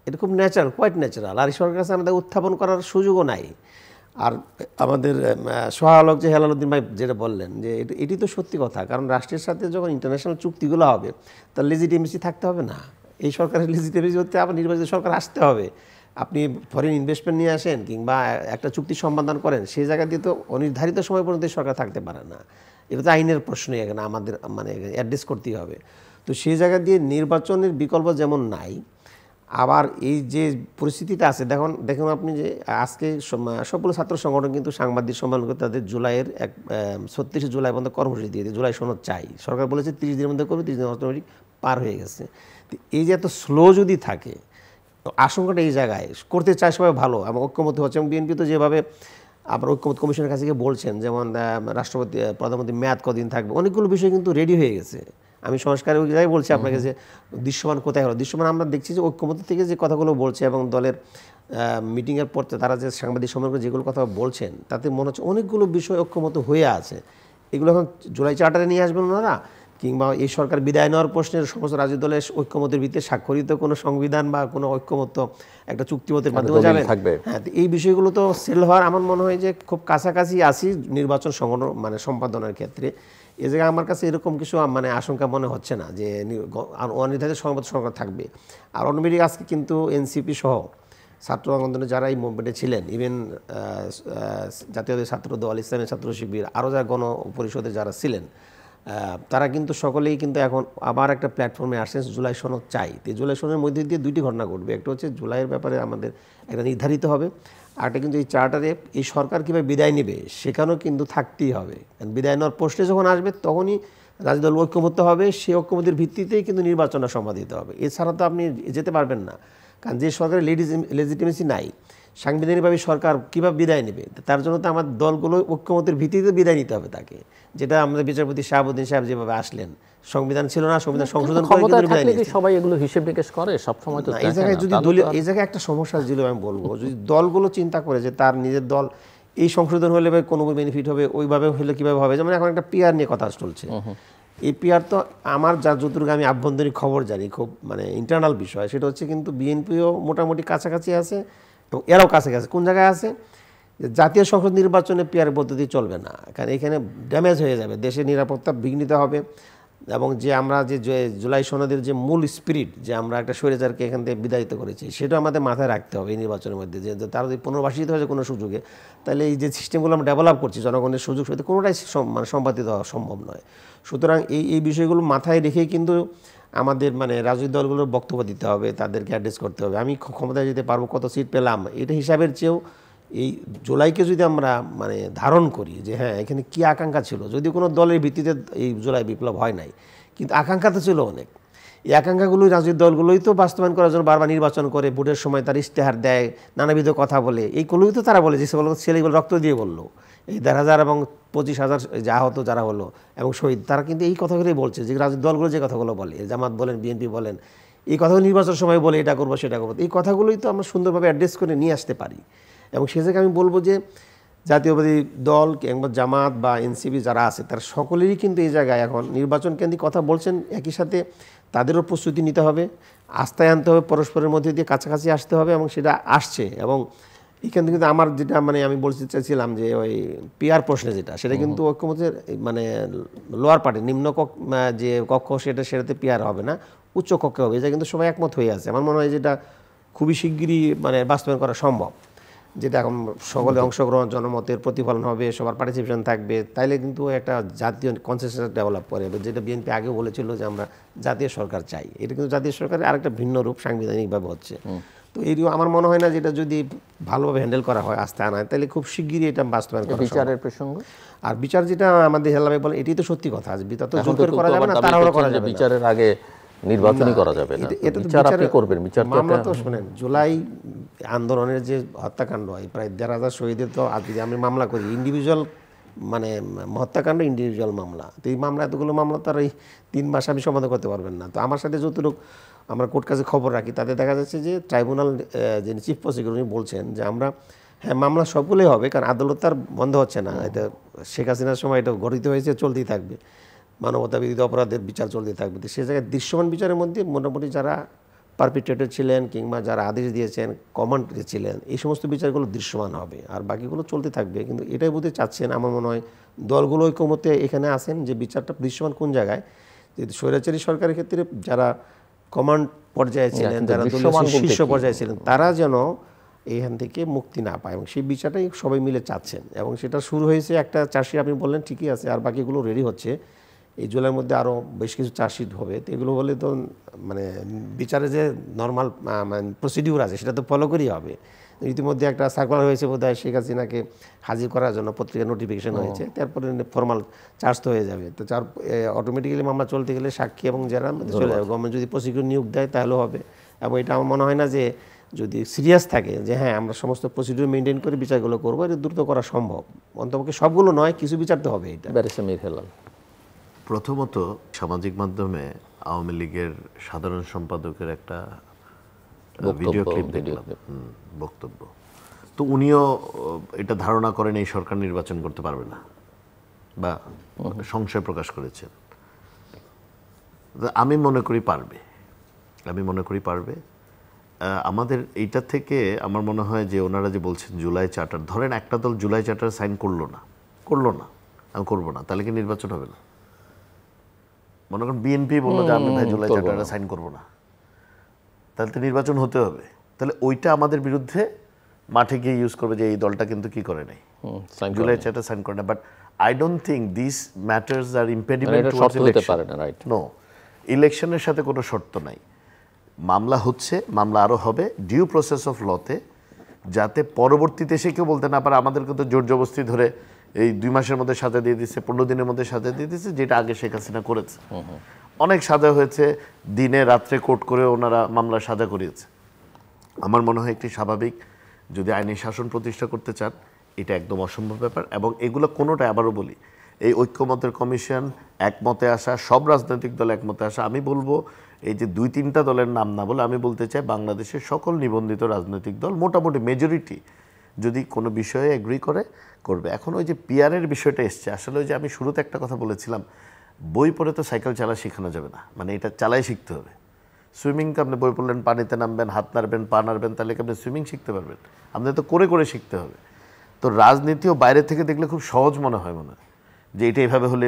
এটা খুব ন্যাচারাল, কোয়াইট ন্যাচারাল। আর এই সরকারের কাছে আমাদের উত্থাপন করার সুযোগও নাই। আর আমাদের সহায়ক যে হেলালুদ্দিন ভাই যেটা বললেন যে এটি তো সত্যি কথা, কারণ রাষ্ট্রের সাথে যখন ইন্টারন্যাশনাল চুক্তিগুলো হবে তার লেজিটিমেসি থাকতে হবে না? এই সরকারের লেজিটিমেসি হতে আবার নির্বাচিত সরকার আসতে হবে। আপনি ফরেন ইনভেস্টমেন্ট নিয়ে আসেন কিংবা একটা চুক্তি সম্পাদন করেন, সেই জায়গা দিয়ে তো অনির্ধারিত সময় পর্যন্ত সরকার থাকতে পারে না। এটা তো আইনের প্রশ্নই, এখানে আমাদের মানে অ্যাড্রেস করতেই হবে। তো সেই জায়গা দিয়ে নির্বাচনের বিকল্প যেমন নাই, আবার এই যে পরিস্থিতিটা আছে দেখুন আপনি যে আজকে সবগুলো ছাত্র সংগঠন কিন্তু সাংবাদিক সম্মেলন করে তাদের জুলাইয়ের 36 জুলাই পর্যন্ত কর্মসূচি দিয়ে জুলাই সনদ চাই। সরকার বলেছে 30 দিনের মধ্যে করবে, 30 দিন অটোমেটিক পার হয়ে গেছে। এই যে এত স্লো যদি থাকে, আশঙ্কাটা এই জায়গায় করতে চায় সবাই ভালো এবং ঐক্যমত্য হচ্ছে। এবং বিএনপি তো যেভাবে আবার ঐক্যমত্য কমিশনের কাছে গিয়ে বলছেন, যেমন রাষ্ট্রপতি প্রধানমন্ত্রী মেয়াদ কদিন থাকবে, অনেকগুলো বিষয় কিন্তু রেডি হয়ে গেছে। আমি সংস্কারের ওই জায়গায় বলছি আপনাকে যে দৃশ্যমান কোথায় হলো। দৃশ্যমান আমরা দেখছি যে ঐক্যমত্য থেকে যে কথাগুলো বলছে এবং দলের মিটিংয়ের পর তারা যে সাংবাদিক সম্মেলনে যেগুলো কথা বলছেন, তাতে মনে হচ্ছে অনেকগুলো বিষয় ঐক্যমত্য হয়ে আছে। এগুলো এখন জুলাই চার্টারে নিয়ে আসবেন ওনারা, কিংবা এই সরকার বিদায় নেওয়ার প্রশ্নের সমস্ত রাজনৈতিক দলের ঐক্যমতের ভিত্তিতে স্বাক্ষরিত কোনো সংবিধান বা কোনো ঐক্যমত্য একটা চুক্তিমতের মাধ্যমে যাবেন। হ্যাঁ, এই বিষয়গুলো তো সেল হওয়ার আমার মনে হয় যে খুব কাছাকাছি আসি নির্বাচন সংগঠন মানে সম্পাদনের ক্ষেত্রে। এ জায়গায় আমার কাছে এরকম কিছু মানে আশঙ্কা মনে হচ্ছে না যে অনির্ধারিত সরকার থাকবে। আর অটোমেটিক আজকে কিন্তু এনসিপি সহ ছাত্র আন্দোলনে যারা এই মুভমেন্টে ছিলেন, ইভেন জাতীয় ছাত্র দল, ইসলামী ছাত্র শিবির, আরও যারা গণপরিষদে যারা ছিলেন, তারা কিন্তু সকলেই কিন্তু এখন আবার একটা প্ল্যাটফর্মে আসছে, জুলাই সনদ চাই। তো জুলাই সনদের মধ্যে দিয়ে 2টি ঘটনা ঘটবে। একটা হচ্ছে জুলাইয়ের ব্যাপারে আমাদের একটা নির্ধারিত হবে, আরেকটা কিন্তু এই চার্টারে এই সরকার কীভাবে বিদায় নেবে সেখানেও কিন্তু থাকতেই হবে। বিদায় নেওয়ার প্রশ্নে যখন আসবে তখনই রাজনৈতিক দল ঐক্যমত্য হবে, সেই ঐক্যমতের ভিত্তিতেই কিন্তু নির্বাচনটা সম্পাদিত হবে। এছাড়া তো আপনি যেতে পারবেন না, কারণ যে সরকারের লেজিটিমেসি নাই, সাংবিধানিকভাবে সরকার কীভাবে বিদায় নেবে, তার জন্য তো আমার দলগুলো ঐক্যমতের ভিত্তিতে বিদায় নিতে হবে তাকে। যেটা আমাদের বিচারপতি শাহাবুদ্দিন সাহেব যেভাবে আসলেন, সংবিধান ছিল না, সংবিধান সংশোধন করে সবাই এগুলো হিসেব নিকেশ করে সবসময়। তো এই জায়গায় যদি এই জায়গায় একটা সমস্যা ছিল, আমি বলবো যদি দলগুলো চিন্তা করে যে তার নিজের দল এই সংশোধন হলে কোনো বেনিফিট হবে, ওইভাবে হলে কীভাবে হবে। যেমন এখন একটা পিআর নিয়ে কথা চলছে, এই পিআর তো আমার যতটুকু আমি আভ্যন্তরীণ খবর জানি, খুব মানে ইন্টারনাল বিষয়, সেটা হচ্ছে কিন্তু বিএনপিও মোটামুটি কাছাকাছি আছে এবং এরাও কাছাকাছি। কোন জায়গায় আছে? জাতীয় সংসদ নির্বাচনে পিআর পদ্ধতি চলবে না, কারণ এখানে ড্যামেজ হয়ে যাবে, দেশের নিরাপত্তা বিঘ্নিত হবে। এবং যে আমরা যে জুলাই সনদের যে মূল স্পিরিট, যে আমরা একটা স্বৈরাচারকে এখান থেকে বিদায়িত করেছি, সেটাও আমাদের মাথায় রাখতে হবে এই নির্বাচনের মধ্যে, যে তারা যদি পুনর্বাসিত হয়েছে কোনো সুযোগে, তাহলে এই যে সিস্টেমগুলো আমরা ডেভেলপ করছি জনগণের সুযোগ সুবিধা কোনোটাই মানে সম্পাদিত হওয়া সম্ভব নয়। সুতরাং এই বিষয়গুলো মাথায় রেখেই কিন্তু আমাদের মানে রাজনৈতিক দলগুলোর বক্তব্য দিতে হবে, তাদেরকে অ্যাড্রেস করতে হবে। আমি ক্ষমতায় যেতে পারবো, কত সিট পেলাম, এটা হিসাবের চেয়েও এই জুলাইকে যদি আমরা মানে ধারণ করি যে হ্যাঁ এখানে কী আকাঙ্ক্ষা ছিল, যদি কোনো দলের ভিত্তিতে এই জুলাই বিপ্লব হয় নাই, কিন্তু আকাঙ্ক্ষা তো ছিল অনেক। এই আকাঙ্ক্ষাগুলোই রাজনৈতিক দলগুলোই তো বাস্তবায়ন করার জন্য বারবার নির্বাচন করে, ভোটের সময় তার ইশতেহার দেয়, নানাবিধ কথা বলে। এইগুলোই তো তারা বলে যে ছেলেগুলো রক্ত দিয়ে বললো, এই 10,000 এবং 25,000 যে আহত যারা হলো এবং শহীদ, তারা কিন্তু এই কথাগুলোই বলছে, যে রাজনৈতিক দলগুলো যে কথাগুলো বলে, জামাত বলেন, বিএনপি বলেন, এই কথাগুলো নির্বাচনের সময় বলে এটা করবো সেটা করবো। এই কথাগুলোই তো আমরা সুন্দরভাবে অ্যাড্রেস করে নিয়ে আসতে পারি। এবং সে জায়গায় আমি বলবো যে জাতীয়বাদী দল কিংবা জামাত বা এনসিপি যারা আছে, তারা সকলেরই কিন্তু এই জায়গায় এখন নির্বাচন কেন্দ্রিক কথা বলছেন। একই সাথে তাদেরও প্রস্তুতি নিতে হবে, আস্থায় আনতে হবে, পরস্পরের মধ্যে দিয়ে কাছাকাছি আসতে হবে, এবং সেটা আসছে। এবং এখান থেকে কিন্তু আমার যেটা মানে আমি বলতে চাইছিলাম যে ওই পিআর প্রশ্নে যেটা, সেটা কিন্তু ঐক্যমতের মানে লোয়ার পার্টি নিম্ন যে কক্ষ, সেটাতে পিআর হবে না, উচ্চ কক্ষে হবে। এটা কিন্তু সবাই একমত হয়ে আছে। আমার মনে হয় যেটা খুবই শিগগিরই মানে বাস্তবায়ন করা সম্ভব। যেটা এখন সকলে অংশগ্রহণ, জনমতের প্রতিফলন হবে, সবার পার্টিসিপেশন থাকবে, তাইলে কিন্তু একটা জাতীয় কনসেনসাস ডেভেলপ করে, যেটা বিএনপি আগেও বলেছিল যে আমরা জাতীয় সরকার চাই। এটা কিন্তু জাতীয় সরকারের আরেকটা ভিন্ন রূপ সাংবিধানিকভাবে হচ্ছে। তো এই আমার মনে হয় না যেটা যদি ভালোভাবে হ্যান্ডেল করা হয়, আস্থা আনায়, তাহলে খুব শিগগিরই এটা বাস্তবায়ন করা সম্ভব। বিচারের প্রসঙ্গ আর বিচার যেটা আমাদের হেলাভাই বলে, এটাই তো সত্যি কথা, বিচার তো জোর করে করা যাবে না, তাড়াহুড়ো করা যাবে না। বিচারের আগে নির্বাচনই করা যাবে না, বিচার আপনি করবেন। বিচার মামলা তো শুনেন, জুলাই আন্দোলনের যে হত্যাকাণ্ড হয়, প্রায় 1,500 শহীদের, তো আজ যদি আমি মামলা করি ইন্ডিভিজুয়াল, মানে হত্যাকাণ্ড ইন্ডিভিজুয়াল মামলা, তো এই মামলা, এতগুলো মামলা তো আর এই 3 মাস আমি সমাধান করতে পারবেন না। তো আমার সাথে যতটুকু আমরা কোর্ট কাছে খবর রাখি, তাতে দেখা যাচ্ছে যে ট্রাইব্যুনাল যিনি চিফ প্রসিকিউটর উনি বলছেন যে আমরা হ্যাঁ মামলা সবগুলোই হবে, কারণ আদালত তার বন্ধ হচ্ছে না। এটা শেখ হাসিনার সময় এটা গঠিত হয়েছে, চলতেই থাকবে, মানবতা বিরোধী অপরাধের বিচার চলতেই থাকবে। তো সে জায়গায় দৃশ্যমান বিচারের মধ্যে মোটামুটি যারা পারপিট্রেটর ছিলেন কিংবা যারা আদেশ দিয়েছেন, কমান্ড ছিলেন, এই সমস্ত বিচারগুলো দৃশ্যমান হবে, আর বাকিগুলো চলতে থাকবে। কিন্তু এটাই বোধহয় চাচ্ছেন, আমার মনে হয় দলগুলো ঐক্যমতে এখানে আসেন যে বিচারটা দৃশ্যমান কোন জায়গায়, যে স্বৈরাচারী সরকারের ক্ষেত্রে যারা কমান্ড পর্যায়ে ছিলেন, যারা শীর্ষ পর্যায়ে ছিলেন, তারা যেন এখান থেকে মুক্তি না পায়, এবং সেই বিচারটাই সবাই মিলে চাচ্ছেন। এবং সেটা শুরু হয়েছে, একটা চার্জশিট আপনি বললেন ঠিকই আছে, আর বাকিগুলো রেডি হচ্ছে। এই জুলাইয়ের মধ্যে আরও বেশ কিছু চার্জশিট হবে। তো এগুলো হলে তো মানে বিচারে যে নর্মাল প্রসিডিউর আছে সেটা তো ফলো করেই হবে। ইতিমধ্যে একটা সার্কুলার হয়েছে বোধহয়, শেখ হাসিনাকে হাজির করার জন্য পত্রিকা নোটিফিকেশন হয়েছে, তারপরে ফর্মাল চার্জ তো হয়ে যাবে। তো অটোমেটিক্যালি মামলা চলতে গেলে সাক্ষী এবং যারা চলে যাবে। গভর্নমেন্ট যদি প্রসিকিউটর নিয়োগ দেয় তাহলেও হবে। এবং এটা আমার মনে হয় না যে যদি সিরিয়াস থাকে যে হ্যাঁ আমরা সমস্ত প্রসিডিউর মেনটেন করে বিচারগুলো করবো, এটা দ্রুত করা সম্ভব। অন্তপক্ষে সবগুলো নয়, কিছু বিচার তো হবে। এটা ব্যারিস্টার হেলাল। প্রথমত সামাজিক মাধ্যমে আওয়ামী লীগের সাধারণ সম্পাদকের একটা ভিডিও ক্লিপ দেখলাম, বক্তব্য। তো উনিও এটা ধারণা করেন এই সরকার নির্বাচন করতে পারবে না, বা সংশয় প্রকাশ করেছেন। আমি মনে করি পারবে। আমাদের এইটা থেকে আমার মনে হয় যে ওনারা যে বলছেন জুলাই চার্টার, ধরেন একটা দল জুলাই চার্টার সাইন করলো না, আমি করবো না, তাহলে কি নির্বাচন হবে না? মনে করেন বিএনপি বললো যে আমি ভাই জুলাই চার্টারে সাইন করবো না, তাহলে তো নির্বাচন হতে হবে। তাহলে ওইটা আমাদের বিরুদ্ধে মাঠে গিয়ে ইউজ করবে যে এই দলটা কিন্তু কি করে নাই, জুলাই চার্টার সাইন করে না। But I don't think this matters are impediment towards election. No, ইলেকশনের সাথে কোনো শর্ত নাই। মামলা হচ্ছে, মামলা আরও হবে ডিউ প্রসেস অফ লতে, যাতে পরবর্তীতে সে কেউ বলতে না পারে আমাদেরকে তো জোর জবরদস্তি ধরে এই 2 মাসের মধ্যে সাজা দিয়ে দিচ্ছে, 15 দিনের মধ্যে সাজা দিয়ে দিচ্ছে, যেটা আগে শেখ হাসিনা করেছে। অনেক সাজা হয়েছে, দিনে রাত্রে কোর্ট করে ওনারা মামলা সাজা করিয়েছে। আমার মনে হয় একটি স্বাভাবিক, যদি আইনি শাসন প্রতিষ্ঠা করতে চান, এটা একদম অসম্ভব ব্যাপার। এবং এগুলো কোনোটাই, আবারও বলি, এই ঐক্যমতের কমিশন, একমতে আসা, সব রাজনৈতিক দল একমতে আসা, আমি বলবো এই যে 2-3টা দলের নাম না বলে আমি বলতে চাই বাংলাদেশের সকল নিবন্ধিত রাজনৈতিক দল মোটামুটি মেজরিটি যদি কোনো বিষয়ে এগ্রি করবে। এখন ওই যে পিয়ারের বিষয়টা এসছে, আসলে ওই যে আমি শুরুতে একটা কথা বলেছিলাম, বই পড়ে তো সাইকেল চালা শেখানো যাবে না, মানে এটা চালাই শিখতে হবে। সুইমিং তো আপনি বই পড়লেন, পানিতে নামবেন, হাত নাড়বেন, পা নাড়বেন, তাহলে কি আপনি সুইমিং শিখতে পারবেন? আপনাদের তো করে শিখতে হবে। তো রাজনীতিও বাইরে থেকে দেখলে খুব সহজ মনে হয় যে এটা এভাবে হলে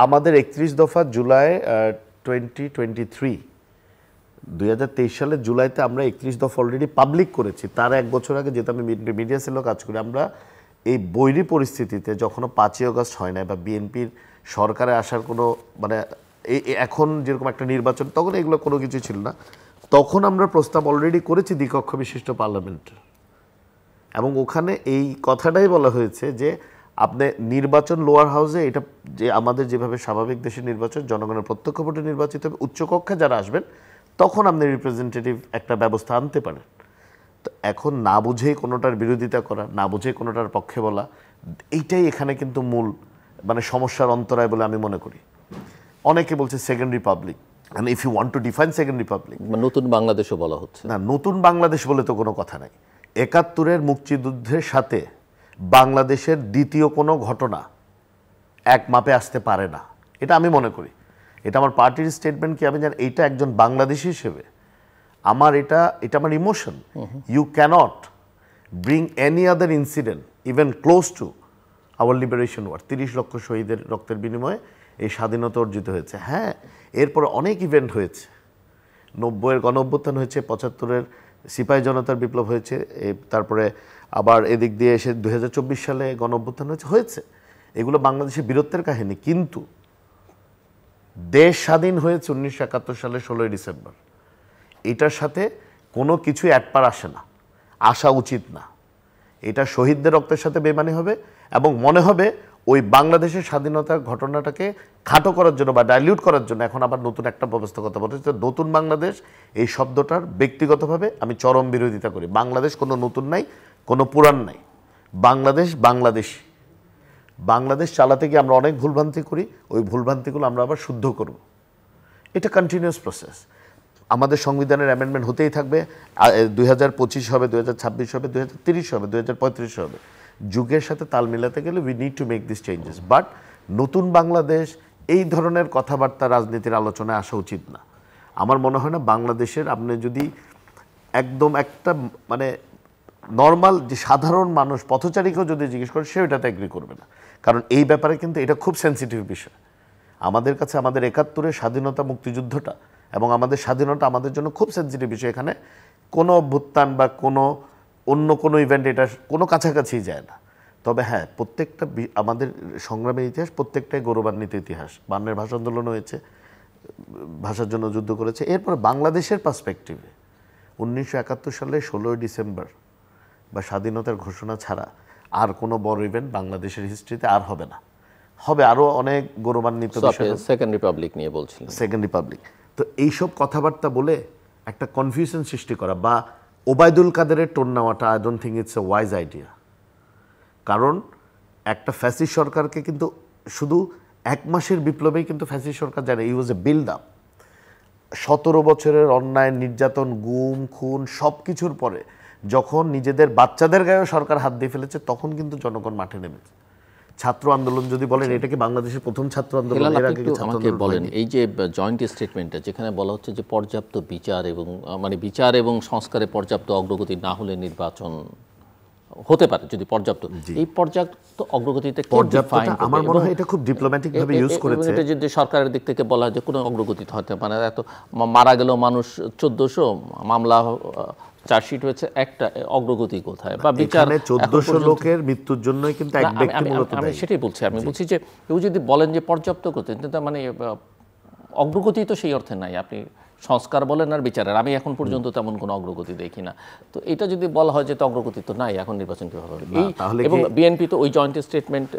আমাদের 31 দফা জুলাই 2023 সালের জুলাইতে আমরা 31 দফা অলরেডি পাবলিক করেছি। তার 1 বছর আগে, যেহেতু আমি মিডিয়া সেলও কাজ করি, আমরা এই বৈরী পরিস্থিতিতে যখনও 5ই আগস্ট হয় না, বা বিএনপির সরকারে আসার কোনো মানে এখন যেরকম একটা নির্বাচন, তখন এগুলো কোনো কিছু ছিল না, তখন আমরা প্রস্তাব অলরেডি করেছি দ্বিকক্ষ বিশিষ্ট পার্লামেন্টের। এবং ওখানে এই কথাটাই বলা হয়েছে যে আপনি নির্বাচন লোয়ার হাউসে, এটা যে আমাদের যেভাবে স্বাভাবিক দেশের নির্বাচন জনগণের প্রত্যক্ষ ভোটে নির্বাচিত হবে, উচ্চকক্ষে যারা আসবেন তখন আপনি রিপ্রেজেন্টেটিভ একটা ব্যবস্থা আনতে পারেন। তো এখন না বুঝেই কোনোটার বিরোধিতা করা, না বুঝেই কোনোটার পক্ষে বলা, এইটাই এখানে কিন্তু মূল মানে সমস্যার অন্তরায় বলে আমি মনে করি। অনেকে বলছে second Republic, and if you want to define second republic, নতুন বাংলাদেশও বলা হচ্ছে না, নতুন বাংলাদেশ বলে তো কোনো কথা নাই। 71-এর মুক্তিযুদ্ধের সাথে বাংলাদেশের দ্বিতীয় কোনো ঘটনা এক মাপে আসতে পারে না, এটা আমি মনে করি। এটা আমার পার্টির স্টেটমেন্ট কি আমি জানি, এইটা একজন বাংলাদেশী হিসেবে আমার এটা আমার emotion. You cannot bring any other incident even close to our liberation war. 30 lakh শহীদের রক্তের বিনিময়ে এই স্বাধীনতা অর্জিত হয়েছে। হ্যাঁ, এরপর অনেক ইভেন্ট হয়েছে, 90-এর গণ অভ্যুত্থান হয়েছে, 75-এর সিপাহী জনতার বিপ্লব হয়েছে, তারপরে আবার এদিক দিয়ে এসে 2024 সালে গণঅভ্যুত্থান হয়েছে। এগুলো বাংলাদেশের বীরত্বের কাহিনী, কিন্তু দেশ স্বাধীন হয়েছে 1971 সালে 16ই ডিসেম্বর। এটার সাথে কোনো কিছুই একপার আসে না, আসা উচিত না। এটা শহীদদের রক্তের সাথে বেমানি হবে এবং মনে হবে ওই বাংলাদেশের স্বাধীনতার ঘটনাটাকে খাটো করার জন্য বা ডাইলিউট করার জন্য এখন আবার নতুন একটা ব্যবস্থা কথা বলছে। নতুন বাংলাদেশ এই শব্দটার ব্যক্তিগতভাবে আমি চরম বিরোধিতা করি। বাংলাদেশ কোনো নতুন নাই, কোনো পুরান নাই। বাংলাদেশ বাংলাদেশী। বাংলাদেশ চালাতে গিয়ে আমরা অনেক ভুলভ্রান্তি করি, ওই ভুলভ্রান্তিগুলো আমরা আবার শুদ্ধ করব। এটা কন্টিনিউয়াস প্রসেস। আমাদের সংবিধানের অ্যামেন্ডমেন্ট হতেই থাকবে। 2025 হবে, 2026 হবে, 2030 হবে, 2035 হবে। যুগের সাথে তাল মিলাতে গেলে we need to make this changes. But নতুন বাংলাদেশ এই ধরনের কথাবার্তা রাজনীতির আলোচনায় আসা উচিত না। আমার মনে হয় না বাংলাদেশের, আপনি যদি একদম একটা মানে নর্মাল যে সাধারণ মানুষ পথচারীকেও যদি জিজ্ঞেস করে, সে এটাতে এগ্রি করবে না। কারণ এই ব্যাপারে কিন্তু এটা খুব সেন্সিটিভ বিষয়। আমাদের কাছে আমাদের 71-এর স্বাধীনতা মুক্তিযুদ্ধটা এবং আমাদের স্বাধীনতা আমাদের জন্য খুব সেন্সিটিভ বিষয়। এখানে কোনো অভ্যুত্থান বা কোনো অন্য কোনো ইভেন্ট এটা কোনো কাছাকাছি যায় না। তবে হ্যাঁ, প্রত্যেকটা আমাদের সংগ্রামের ইতিহাস প্রত্যেকটাই গৌরবান্বিত ইতিহাস। বায়ান্নের ভাষা আন্দোলন হয়েছে, ভাষার জন্য যুদ্ধ করেছে। এরপর বাংলাদেশের পার্সপেক্টিভে 1971 সালে 16ই ডিসেম্বর বা স্বাধীনতার ঘোষণা ছাড়া আর কোনো বড় ইভেন্ট বাংলাদেশের হিস্ট্রিতে আর হবে না। হবে আরও অনেক গৌরবান্বিত বিষয়। সেকেন্ড রিপাবলিক নিয়ে বলছিলেন। Second Republic. তো এইসব কথাবার্তা বলে একটা কনফিউশন সৃষ্টি করা বা ওবায়দুল কাদেরের টোন নেওয়াটা, I don't think it's a wise idea. কারণ একটা ফ্যাসিস্ট সরকারকে কিন্তু শুধু 1 মাসের বিপ্লবেই কিন্তু ফ্যাসিস্ট সরকার জানে। ই ওয়াজ এ বিল্ড আপ। 17 বছরের অন্যায়, নির্যাতন, গুম, খুন সব কিছুর পরে যখন নিজেদের বাচ্চাদের গায়েও সরকার হাত দিয়ে ফেলেছে, তখন কিন্তু জনগণ মাঠে নেমেছে। ছাত্র আন্দোলন যদি বলেন, এটা কি বাংলাদেশের প্রথম ছাত্র আন্দোলন? এর আগে কি ছাত্র আমাকে আন্দোলন বলেন, হয়নি? এই যে জয়েন্ট স্টেটমেন্টটা যেখানে বলা হচ্ছে যে পর্যাপ্ত বিচার এবং মানে বিচার এবং সংস্কারে পর্যাপ্ত অগ্রগতি না হলে নির্বাচন হতে পারে, যদি পর্যাপ্ত, এই পর্যাপ্ত অগ্রগতিতে পর্যাপ্তটা আমার মনে হয় এটা খুব ডিপ্লোম্যাটিক ভাবে ইউজ করেছে। এটা যদি সরকারের দিক থেকে বলা হয় যে কোনো অগ্রগতি হতে মানে এত মারা গেল মানুষ 1400, মামলা চার্জশিট হয়েছে একটা, অগ্রগতি কোথায়? বা বিচার 1400 লোকের মৃত্যুর জন্যই কিন্তু এক ব্যক্তি মূলত আমি সেটাই বলছি। আমি বলছি যে কেউ যদি বলেন যে পর্যাপ্ত করতে, মানে অগ্রগতি তো সেই অর্থে নাই। আপনি সংস্কার বলেন আর বিচারের, আমি এখন পর্যন্ত তেমন কোনো অগ্রগতি দেখি না। তো এটা যদি বলা হয় যে তো অগ্রগতি তো নাই, এখন নির্বাচন কীভাবে হবে? এবং বিএনপি তো ওই জয়েন্ট স্টেটমেন্ট